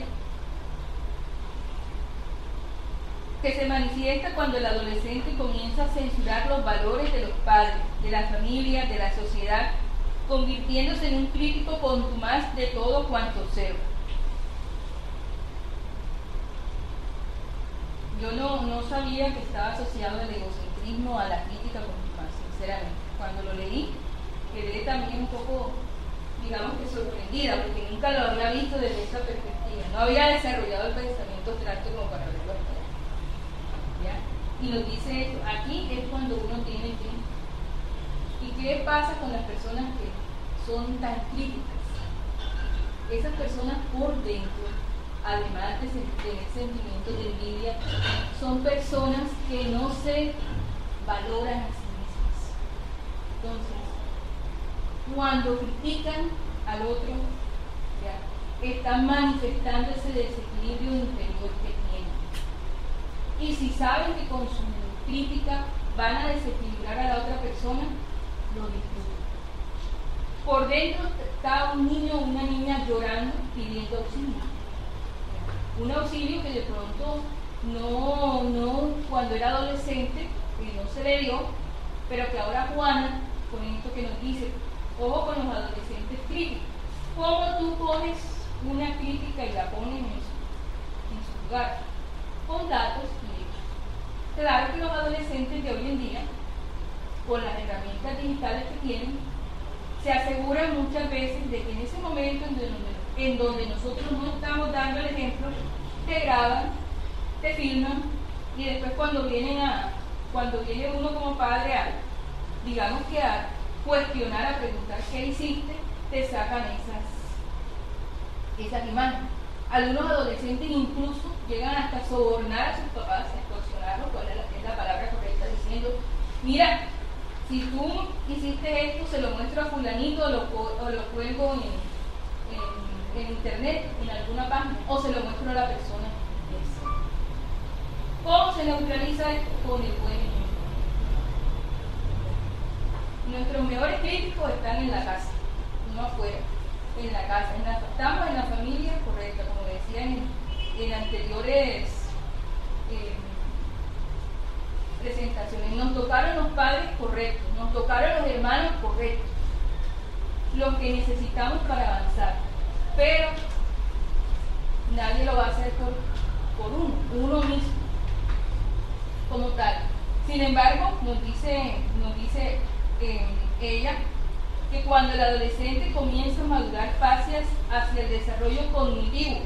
que se manifiesta cuando el adolescente comienza a censurar los valores de los padres, de la familia, de la sociedad, convirtiéndose en un crítico contumaz de todo cuanto observa. Yo no sabía que estaba asociado el egocentrismo a la crítica contumaz, sinceramente. Cuando lo leí, quedé también un poco, digamos que sorprendida, porque nunca lo había visto desde esa perspectiva. No había desarrollado el pensamiento abstracto como para verlo hasta allá. Y nos dice esto, aquí es cuando uno tiene que... ¿Y qué pasa con las personas que son tan críticas? Esas personas por dentro, además de tener sentimientos de envidia, son personas que no se valoran a sí mismas. Entonces, cuando critican al otro, ¿ya?, están manifestando ese desequilibrio interior que tienen. Y si saben que con su crítica van a desequilibrar a la otra persona, lo disfrutan. Por dentro está un niño o una niña llorando, pidiendo auxilio. Un auxilio que de pronto no cuando era adolescente, que no se le dio, pero que ahora Juana, con esto que nos dice, ojo con los adolescentes críticos, ¿Cómo tú coges una crítica y la pones en su lugar? Con datos y hechos. Claro que los adolescentes de hoy en día, con las herramientas digitales que tienen, se aseguran muchas veces de que en ese momento en donde nosotros no estamos dando el ejemplo, te graban, te filman, y después cuando viene uno como padre a, digamos que a cuestionar, a preguntar qué hiciste, te sacan esas imágenes. Algunos adolescentes incluso llegan hasta a sobornar a sus papás, extorsionarlos, cuál es la palabra correcta, diciendo, mira, si tú hiciste esto, se lo muestro a fulanito o lo cuelgo en internet, en alguna página, o se lo muestro a la persona. ¿Cómo se neutraliza esto? Con el buen ejemplo. Nuestros mejores críticos están en la casa, no afuera, en la casa. Estamos en la familia correcta, como decía en anteriores presentaciones. Nos tocaron los padres correctos, nos tocaron los hermanos correctos, los que necesitamos para avanzar. Pero nadie lo va a hacer por uno mismo, como tal. Sin embargo, nos dice ella que cuando el adolescente comienza a madurar hacia el desarrollo cognitivo,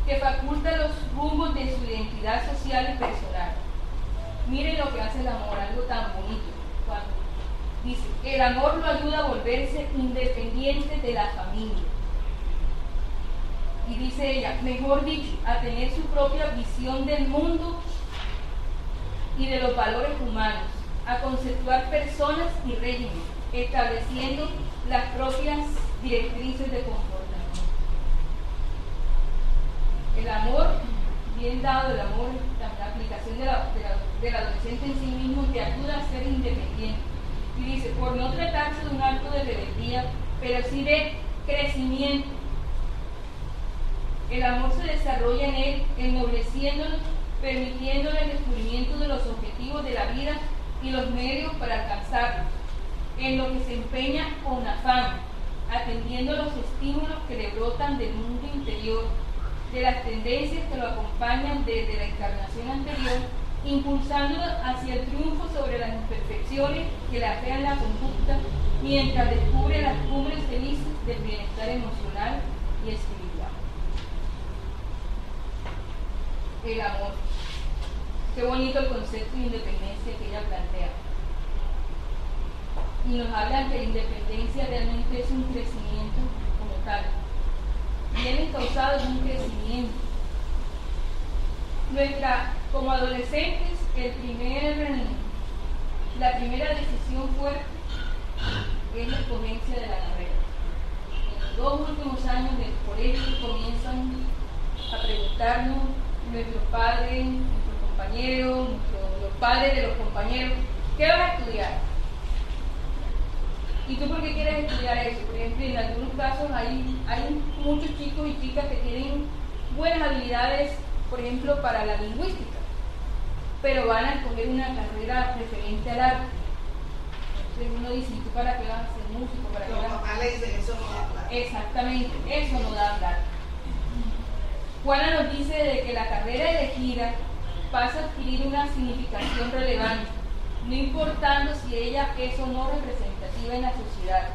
que faculta los rumbos de su identidad social y personal. Miren lo que hace el amor, algo tan bonito. Cuando dice, el amor lo ayuda a volverse independiente de la familia. Y dice ella, mejor dicho, a tener su propia visión del mundo y de los valores humanos, a conceptuar personas y regímenes, estableciendo las propias directrices de comportamiento. El amor, bien dado, el amor, la aplicación del adolescente en sí mismo, te ayuda a ser independiente. Y dice, por no tratarse de un acto de rebeldía, pero sí de crecimiento. El amor se desarrolla en él, ennobleciéndonos, permitiéndole el descubrimiento de los objetivos de la vida y los medios para alcanzarlos, en lo que se empeña con afán, atendiendo los estímulos que le brotan del mundo interior, de las tendencias que lo acompañan desde la encarnación anterior, impulsándolo hacia el triunfo sobre las imperfecciones que le afean la conducta, mientras descubre las cumbres felices del bienestar emocional y espiritual. El amor. Qué bonito el concepto de independencia que ella plantea. Y nos habla que la independencia realmente es un crecimiento como tal. Viene causado en un crecimiento. Como adolescentes, la primera decisión fuerte es la escogencia de la carrera. En los 2 últimos años del colegio comienzan a preguntarnos nuestros padres, nuestros compañeros, los padres de los compañeros, ¿qué vas a estudiar? ¿Y tú por qué quieres estudiar eso? Por ejemplo, en algunos casos hay muchos chicos y chicas que tienen buenas habilidades, por ejemplo, para la lingüística, pero van a escoger una carrera referente al arte. Entonces uno dice, ¿y tú para qué vas a ser músico? ¿Para qué vas a...? Los papás le dicen, eso no da plata. Exactamente, eso no da plata. Juana nos dice de que la carrera elegida pasa a adquirir una significación relevante, no importando si ella es o no representativa en la sociedad,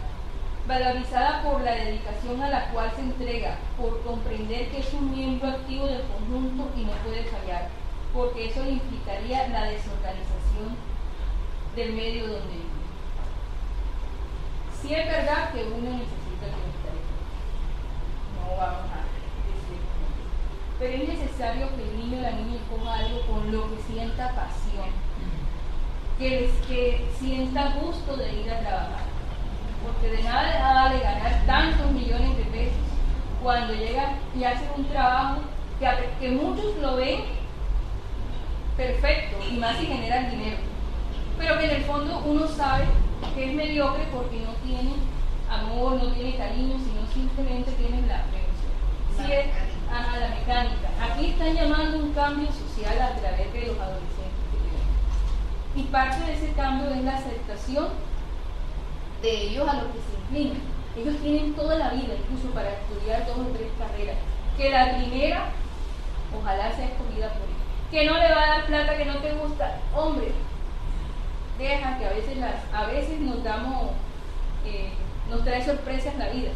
valorizada por la dedicación a la cual se entrega, por comprender que es un miembro activo del conjunto y no puede fallar, porque eso le implicaría la desorganización del medio donde vive. Sí es verdad que uno necesita bienestar, no vamos a decir, pero es necesario que el niño o la niña coja algo con lo que sienta pasión, que sienta gusto de ir a trabajar, porque de nada vale ganar tantos millones de pesos cuando llega y hace un trabajo que muchos lo ven perfecto y más si generan dinero, pero que en el fondo uno sabe que es mediocre porque no tiene amor, no tiene cariño, sino simplemente tiene la la mecánica. Aquí están llamando un cambio social a través de los adolescentes que tenemos. Y parte de ese cambio es la aceptación de ellos a lo que se inclinan. Ellos tienen toda la vida, incluso para estudiar 2 o 3 carreras. Que la primera, ojalá sea escogida por ellos. Que no le va a dar plata que no te gusta. Hombre, deja que a veces nos damos, nos trae sorpresas la vida,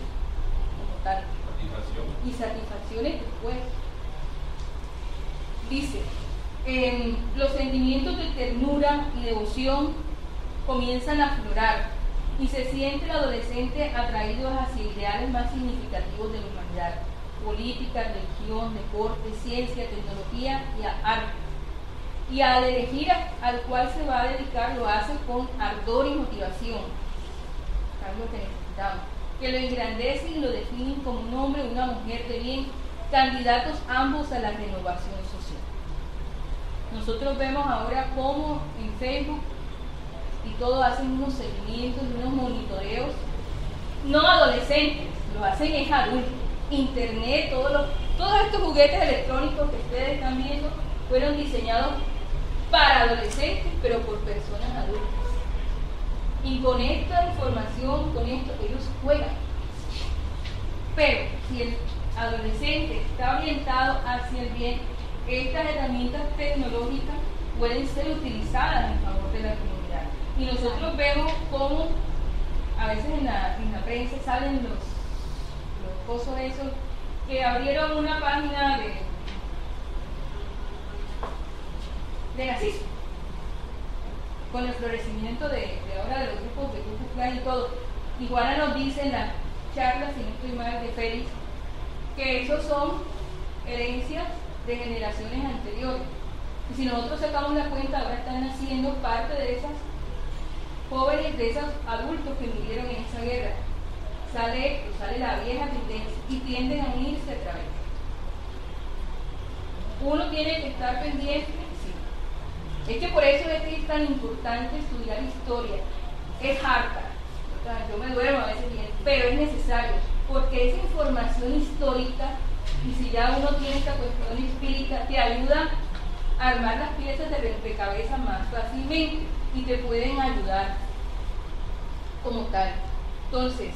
como tal. Y satisfacciones después. Dice, los sentimientos de ternura y devoción comienzan a aflorar y se siente el adolescente atraído hacia ideales más significativos de la humanidad: política, religión, deporte, ciencia, tecnología y arte. Y al elegir al cual se va a dedicar lo hace con ardor y motivación, algo que necesitamos, que lo engrandecen y lo definen como un hombre o una mujer de bien, candidatos ambos a la renovación social. Nosotros vemos ahora cómo en Facebook y todo hacen unos seguimientos, unos monitoreos, no adolescentes, lo hacen es adultos. Internet, todos estos juguetes electrónicos que ustedes están viendo fueron diseñados para adolescentes, pero por personas adultas. Y con esta información, con esto, ellos juegan. Pero si el adolescente está orientado hacia el bien, estas herramientas tecnológicas pueden ser utilizadas en favor de la comunidad. Y nosotros vemos cómo a veces en la prensa salen los cosas esos que abrieron una página de nazismo, con el florecimiento de ahora de los grupos de Ku Klux Klan y todo. Y Juana nos dice en la charla, si no estoy mal, de Félix, que esos son herencias de generaciones anteriores. Y si nosotros sacamos la cuenta, ahora están haciendo parte de esas jóvenes, de esos adultos que murieron en esa guerra. Sale la vieja tendencia y tienden a unirse otra vez. Uno tiene que estar pendiente, sí. Es que por eso es que es tan importante estudiar historia. Es harta. Yo me duermo a veces bien, pero es necesario, porque esa información histórica, y si ya uno tiene esta cuestión espírita, te ayuda a armar las piezas de rompecabezas más fácilmente y te pueden ayudar como tal. Entonces,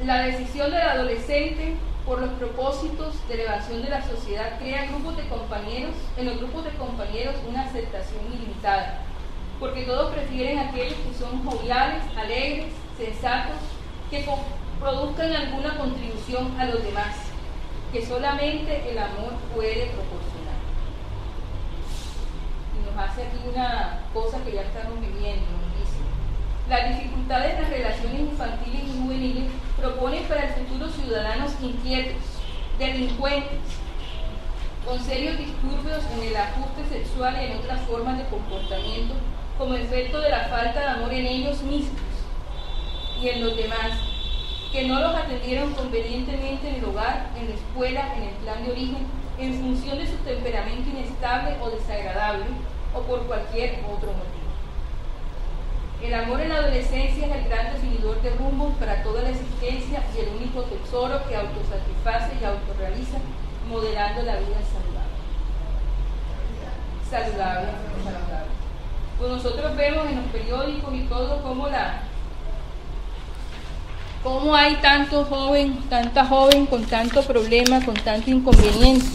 la decisión del adolescente por los propósitos de elevación de la sociedad crea grupos de compañeros, en los grupos de compañeros una aceptación ilimitada, porque todos prefieren aquellos que son joviales, alegres, sensatos, que produzcan alguna contribución a los demás, que solamente el amor puede proporcionar. Y nos hace aquí una cosa que ya estamos viviendo, nos dice: las dificultades de las relaciones infantiles y juveniles proponen para el futuro ciudadanos inquietos, delincuentes, con serios disturbios en el ajuste sexual y en otras formas de comportamiento, como efecto de la falta de amor en ellos mismos y en los demás, que no los atendieron convenientemente en el hogar, en la escuela, en el plan de origen, en función de su temperamento inestable o desagradable, o por cualquier otro motivo. El amor en la adolescencia es el gran definidor de rumbos para toda la existencia y el único tesoro que autosatisface y autorrealiza, modelando la vida saludable. Pues nosotros vemos en los periódicos y todo cómo hay tanta joven con tanto problema, con tanto inconveniente.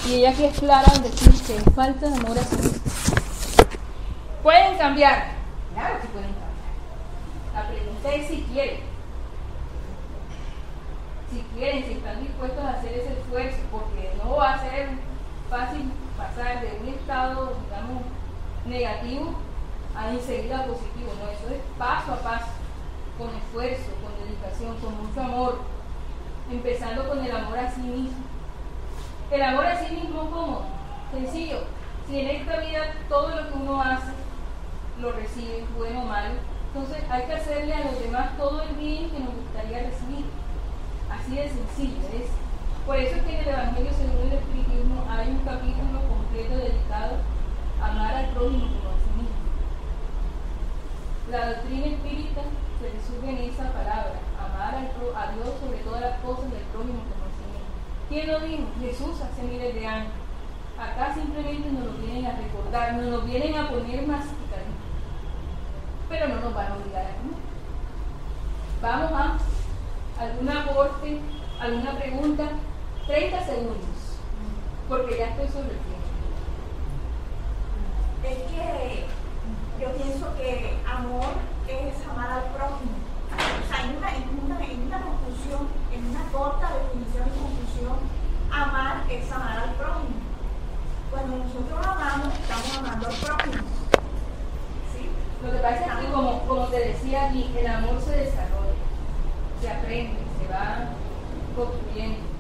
Y ella aquí es clara en decir que falta de amor a sí misma. ¿Pueden cambiar? Claro que pueden cambiar. La pregunta es si quieren. Si quieren, si están dispuestos a hacer ese esfuerzo, porque no va a ser fácil pasar de un estado, digamos, negativo a enseguida positivo. No, eso es paso a paso, con esfuerzo, con dedicación, con mucho amor, empezando con el amor a sí mismo. El amor a sí mismo, ¿cómo? Sencillo. Si en esta vida todo lo que uno hace lo recibe, bueno o malo, entonces hay que hacerle a los demás todo el bien que nos gustaría recibir. Así de sencillo es. Por eso es que en el Evangelio según el Espiritismo hay un capítulo completo dedicado a amar al prójimo como a sí mismo. La doctrina espírita se resume en esa palabra: amar a Dios sobre todas las cosas, del prójimo como a sí mismo. ¿Quién lo dijo? Jesús hace miles de años. Acá simplemente nos lo vienen a recordar, nos lo vienen a poner más cariño, pero no nos van a obligar a comer. Vamos a amor es amar al prójimo. O sea, en una conclusión, en una corta definición y conclusión, amar es amar al prójimo. Cuando nosotros amamos, estamos amando al prójimo. ¿Sí? Lo que pasa es que, como te decía aquí, el amor se desarrolla, se aprende, se va construyendo.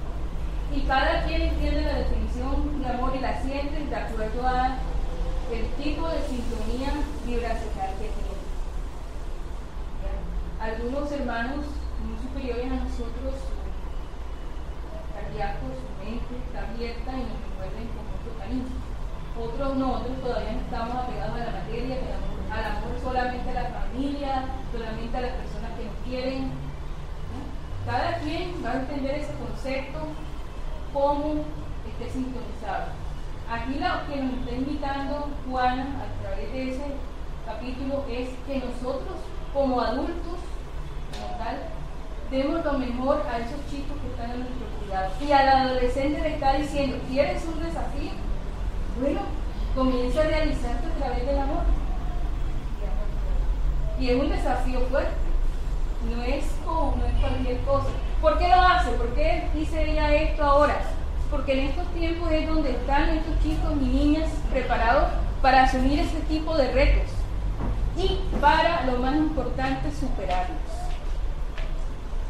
Y cada quien entiende la definición de amor y la siente de acuerdo a el tipo de sintonía vibracional que tiene. Algunos hermanos muy superiores a nosotros, cardíacos, su mente está abierta y nos recuerden con mucho cariño. Otros no, otros todavía no estamos apegados a la materia, al amor solamente a la familia, solamente a las personas que nos quieren. ¿No? Cada quien va a entender ese concepto como esté sintonizado. Aquí lo que nos está invitando Juana a través de ese capítulo es que nosotros como adultos, como tal, demos lo mejor a esos chicos que están en nuestro cuidado. Y al adolescente le está diciendo, ¿quieres un desafío? Bueno, comienza a realizarte a través del amor. Y es un desafío fuerte, no es cualquier cosa. ¿Por qué lo hace? ¿Por qué dice ella esto ahora? Porque en estos tiempos es donde están estos chicos y niñas preparados para asumir ese tipo de retos y para, lo más importante, superarlos.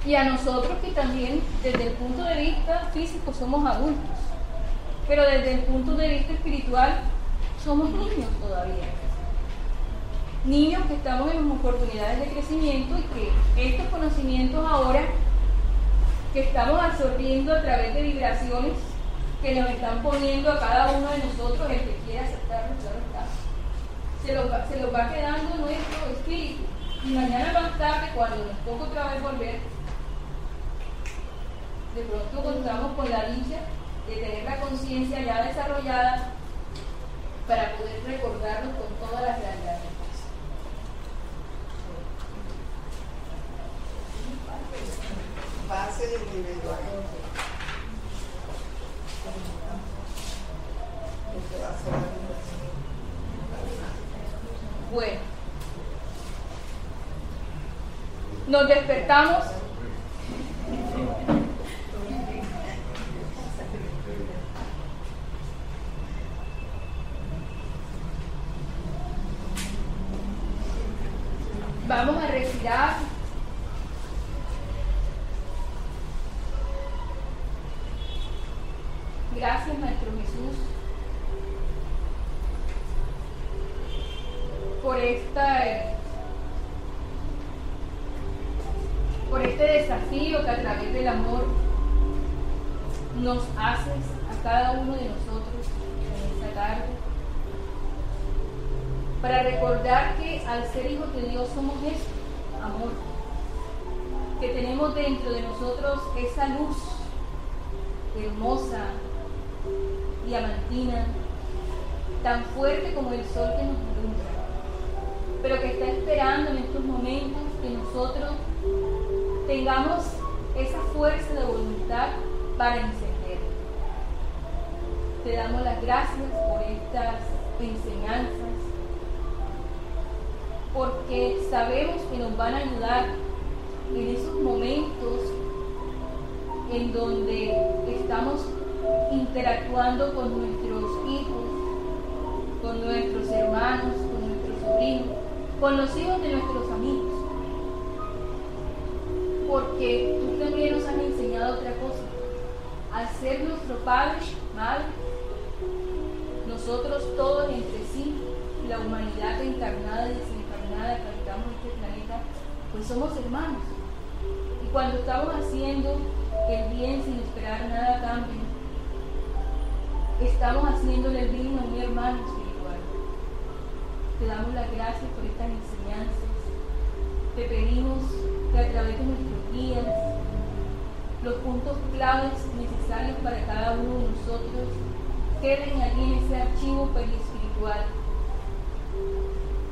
Y a nosotros que también desde el punto de vista físico somos adultos, pero desde el punto de vista espiritual somos niños todavía. Niños que estamos en oportunidades de crecimiento y que estos conocimientos ahora que estamos absorbiendo a través de vibraciones que nos están poniendo a cada uno de nosotros, el que quiera aceptarlo, claro está, se los va quedando nuestro espíritu. Y mañana más tarde, cuando nos toque otra vez volver, de pronto contamos con la dicha de tener la conciencia ya desarrollada para poder recordarlo con todas las realidades. Base individual. Bueno, nos despertamos. Vamos a respirar. Gracias, Maestro Jesús, por este desafío que a través del amor nos haces a cada uno de nosotros en esta tarde, para recordar que al ser hijos de Dios somos esto, amor, que tenemos dentro de nosotros esa luz hermosa, diamantina, tan fuerte como el sol que nos alumbra, pero que está esperando en estos momentos que nosotros tengamos esa fuerza de voluntad para encender. Te damos las gracias por estas enseñanzas, porque sabemos que nos van a ayudar en esos momentos en donde estamos interactuando con nuestros hijos, con nuestros hermanos, con nuestros sobrinos, con los hijos de nuestros amigos. Porque tú también nos has enseñado otra cosa. Al ser nuestro padre, madre, nosotros todos entre sí, la humanidad encarnada y desencarnada que habitamos en este planeta, pues somos hermanos. Y cuando estamos haciendo el bien sin esperar nada a cambio, estamos haciéndole el bien a un hermano espiritual. Te damos las gracias por estas enseñanzas. Te pedimos que a través de nuestros guías, los puntos claves necesarios para cada uno de nosotros queden allí en ese archivo periespiritual,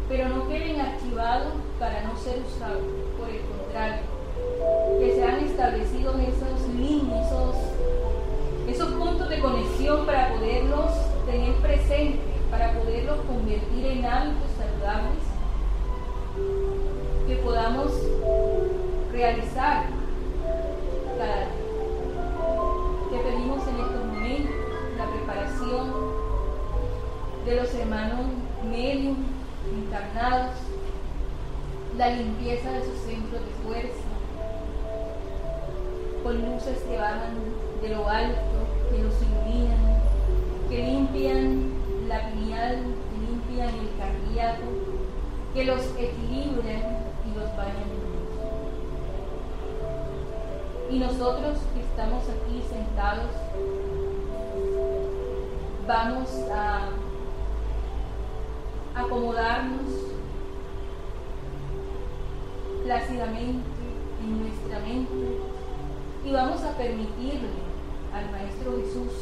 pero no queden archivados para no ser usados, por el contrario, que sean establecidos esos límites, esos puntos de conexión para poderlos tener presentes, para poderlos convertir en hábitos saludables realizar cada día. Te pedimos en estos momentos la preparación de los hermanos medios encarnados, la limpieza de sus centros de fuerza, con luces que bajan de lo alto, que los iluminan, que limpian la pineal, que limpian el cardíaco, que los equilibran y los bañan en luz. Y nosotros que estamos aquí sentados, vamos a acomodarnos plácidamente en nuestra mente y vamos a permitirle al Maestro Jesús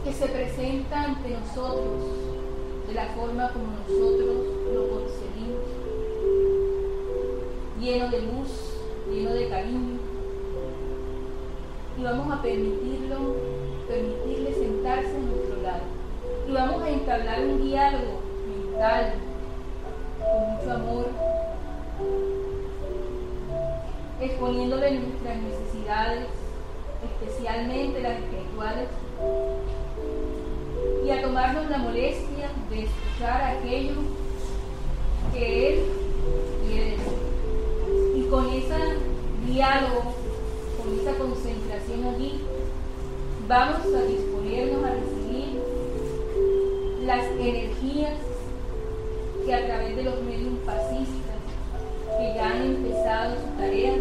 que se presenta ante nosotros de la forma como nosotros lo concebimos, lleno de luz, lleno de cariño, y vamos a permitirle sentarse a nuestro lado y vamos a entablar un diálogo mental con mucho amor, exponiéndole nuestras necesidades, especialmente las espirituales, y a tomarnos la molestia de escuchar aquello que Él quiere decir. Y con ese diálogo, con esa concentración allí, vamos a disponernos a recibir las energías que a través de los medios fascistas que ya han empezado su tarea,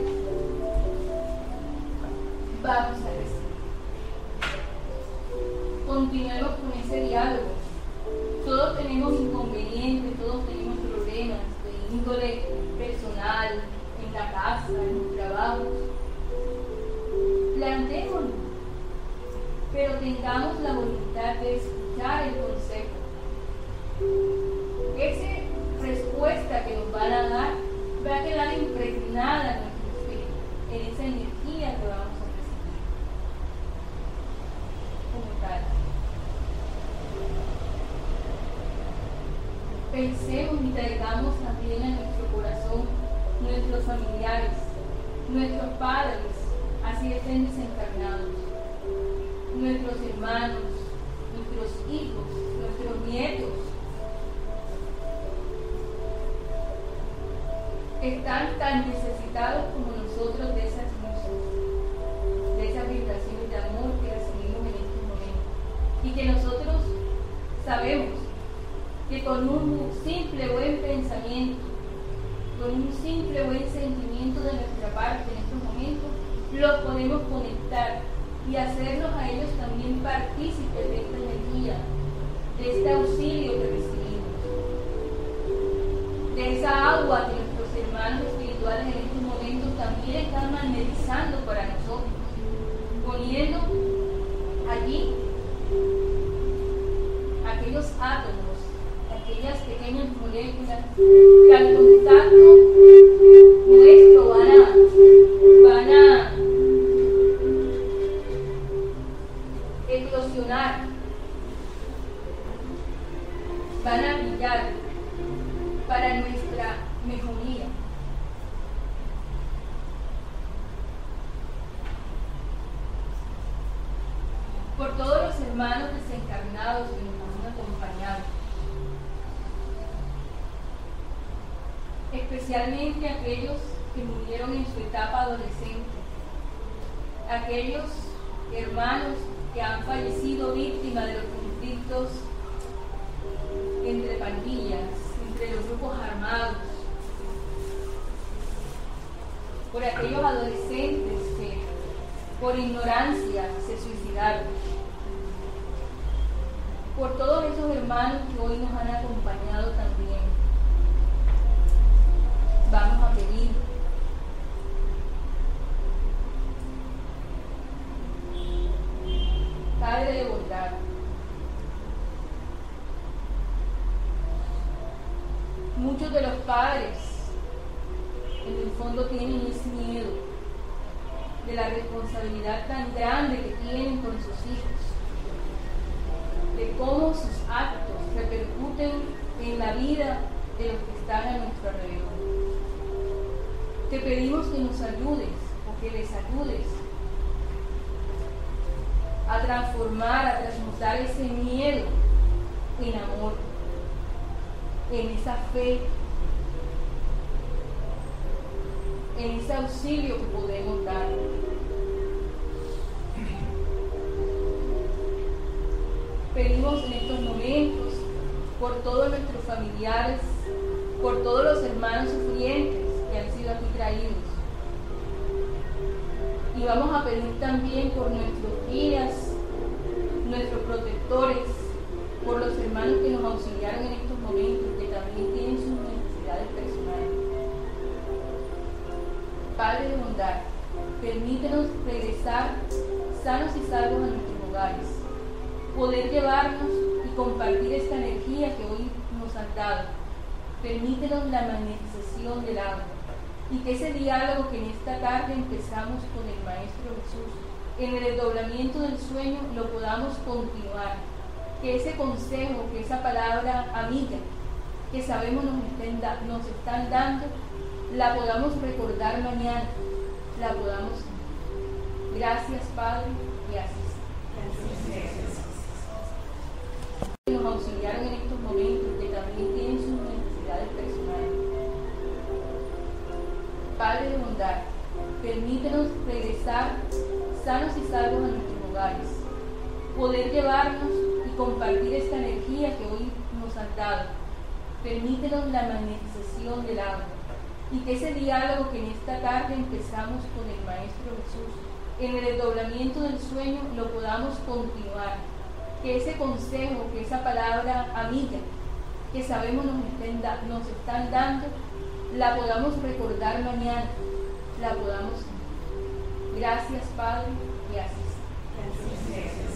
vamos a recibir. Continuemos con ese diálogo. Todos tenemos inconvenientes, todos tenemos problemas de índole personal, en la casa, en los trabajos. Plantémoslo, pero tengamos la voluntad de escuchar el consejo. Esa respuesta que nos van a dar va a quedar impregnada en nuestro espíritu, en esa energía que vamos a recibir como tal. Pensemos y traigamos también a nuestro corazón nuestros familiares, nuestros padres, así estén desencarnados, nuestros hermanos, nuestros hijos, nuestros nietos. Están tan necesitados como nosotros de esas luces, de esas vibraciones de amor que recibimos en estos momentos. Y que nosotros sabemos que con un simple buen pensamiento, con un simple buen sentimiento de nuestra parte en estos momentos, los podemos conectar y hacerlos a ellos también partícipes de esta energía, de este auxilio que recibimos, de esa agua que nuestros hermanos espirituales en estos momentos también están magnetizando para nosotros, poniendo allí aquellos átomos, aquellas pequeñas moléculas que al contacto nuestro van a eclosionar, van a brillar para nuestra mejoría. Por todos los hermanos desencarnados que nos han acompañado, especialmente aquellos que murieron en su etapa adolescente, aquellos hermanos que han fallecido víctimas de los conflictos entre pandillas, entre los grupos armados, por aquellos adolescentes que por ignorancia se suicidaron, por todos esos hermanos que hoy nos han acompañado también. Vamos a pedir Padre de bondad, muchos de los padres en el fondo tienen ese miedo de la responsabilidad tan grande que tienen con sus hijos, de cómo sus actos repercuten en la vida de los que están a nuestro alrededor. Te pedimos que nos ayudes o que les ayudes a transformar, a transmutar ese miedo en amor, en esa fe, en ese auxilio que podemos dar. Pedimos en estos momentos por todos nuestros familiares, por todos los hermanos sufrientes que han sido aquí traídos. Y vamos a pedir también por nuestros guías, nuestros protectores, por los hermanos que nos auxiliaron en estos momentos, que también tienen sus necesidades personales. Padre de bondad, permítenos regresar sanos y salvos a nuestros hogares, poder llevarnos y compartir esta energía que hoy nos has dado. Permítenos la magnetización del agua y que ese diálogo que en esta tarde empezamos con el Maestro Jesús, en el desdoblamiento del sueño lo podamos continuar, que ese consejo, que esa palabra amiga que sabemos nos están dando, la podamos recordar mañana, la podamos sentir. Gracias, Padre, y así sea. Que nos auxiliaron en estos momentos, que también tienen sus necesidades personales. Padre de bondad, permítenos regresar sanos y salvos a nuestros hogares, poder llevarnos y compartir esta energía que hoy nos has dado. Permítenos la magnetización del agua y que ese diálogo que en esta tarde empezamos con el Maestro Jesús, en el desdoblamiento del sueño lo podamos continuar, que ese consejo, que esa palabra amiga que sabemos nos están dando, la podamos recordar mañana, la podamos sentir. Gracias, Padre, y así sea.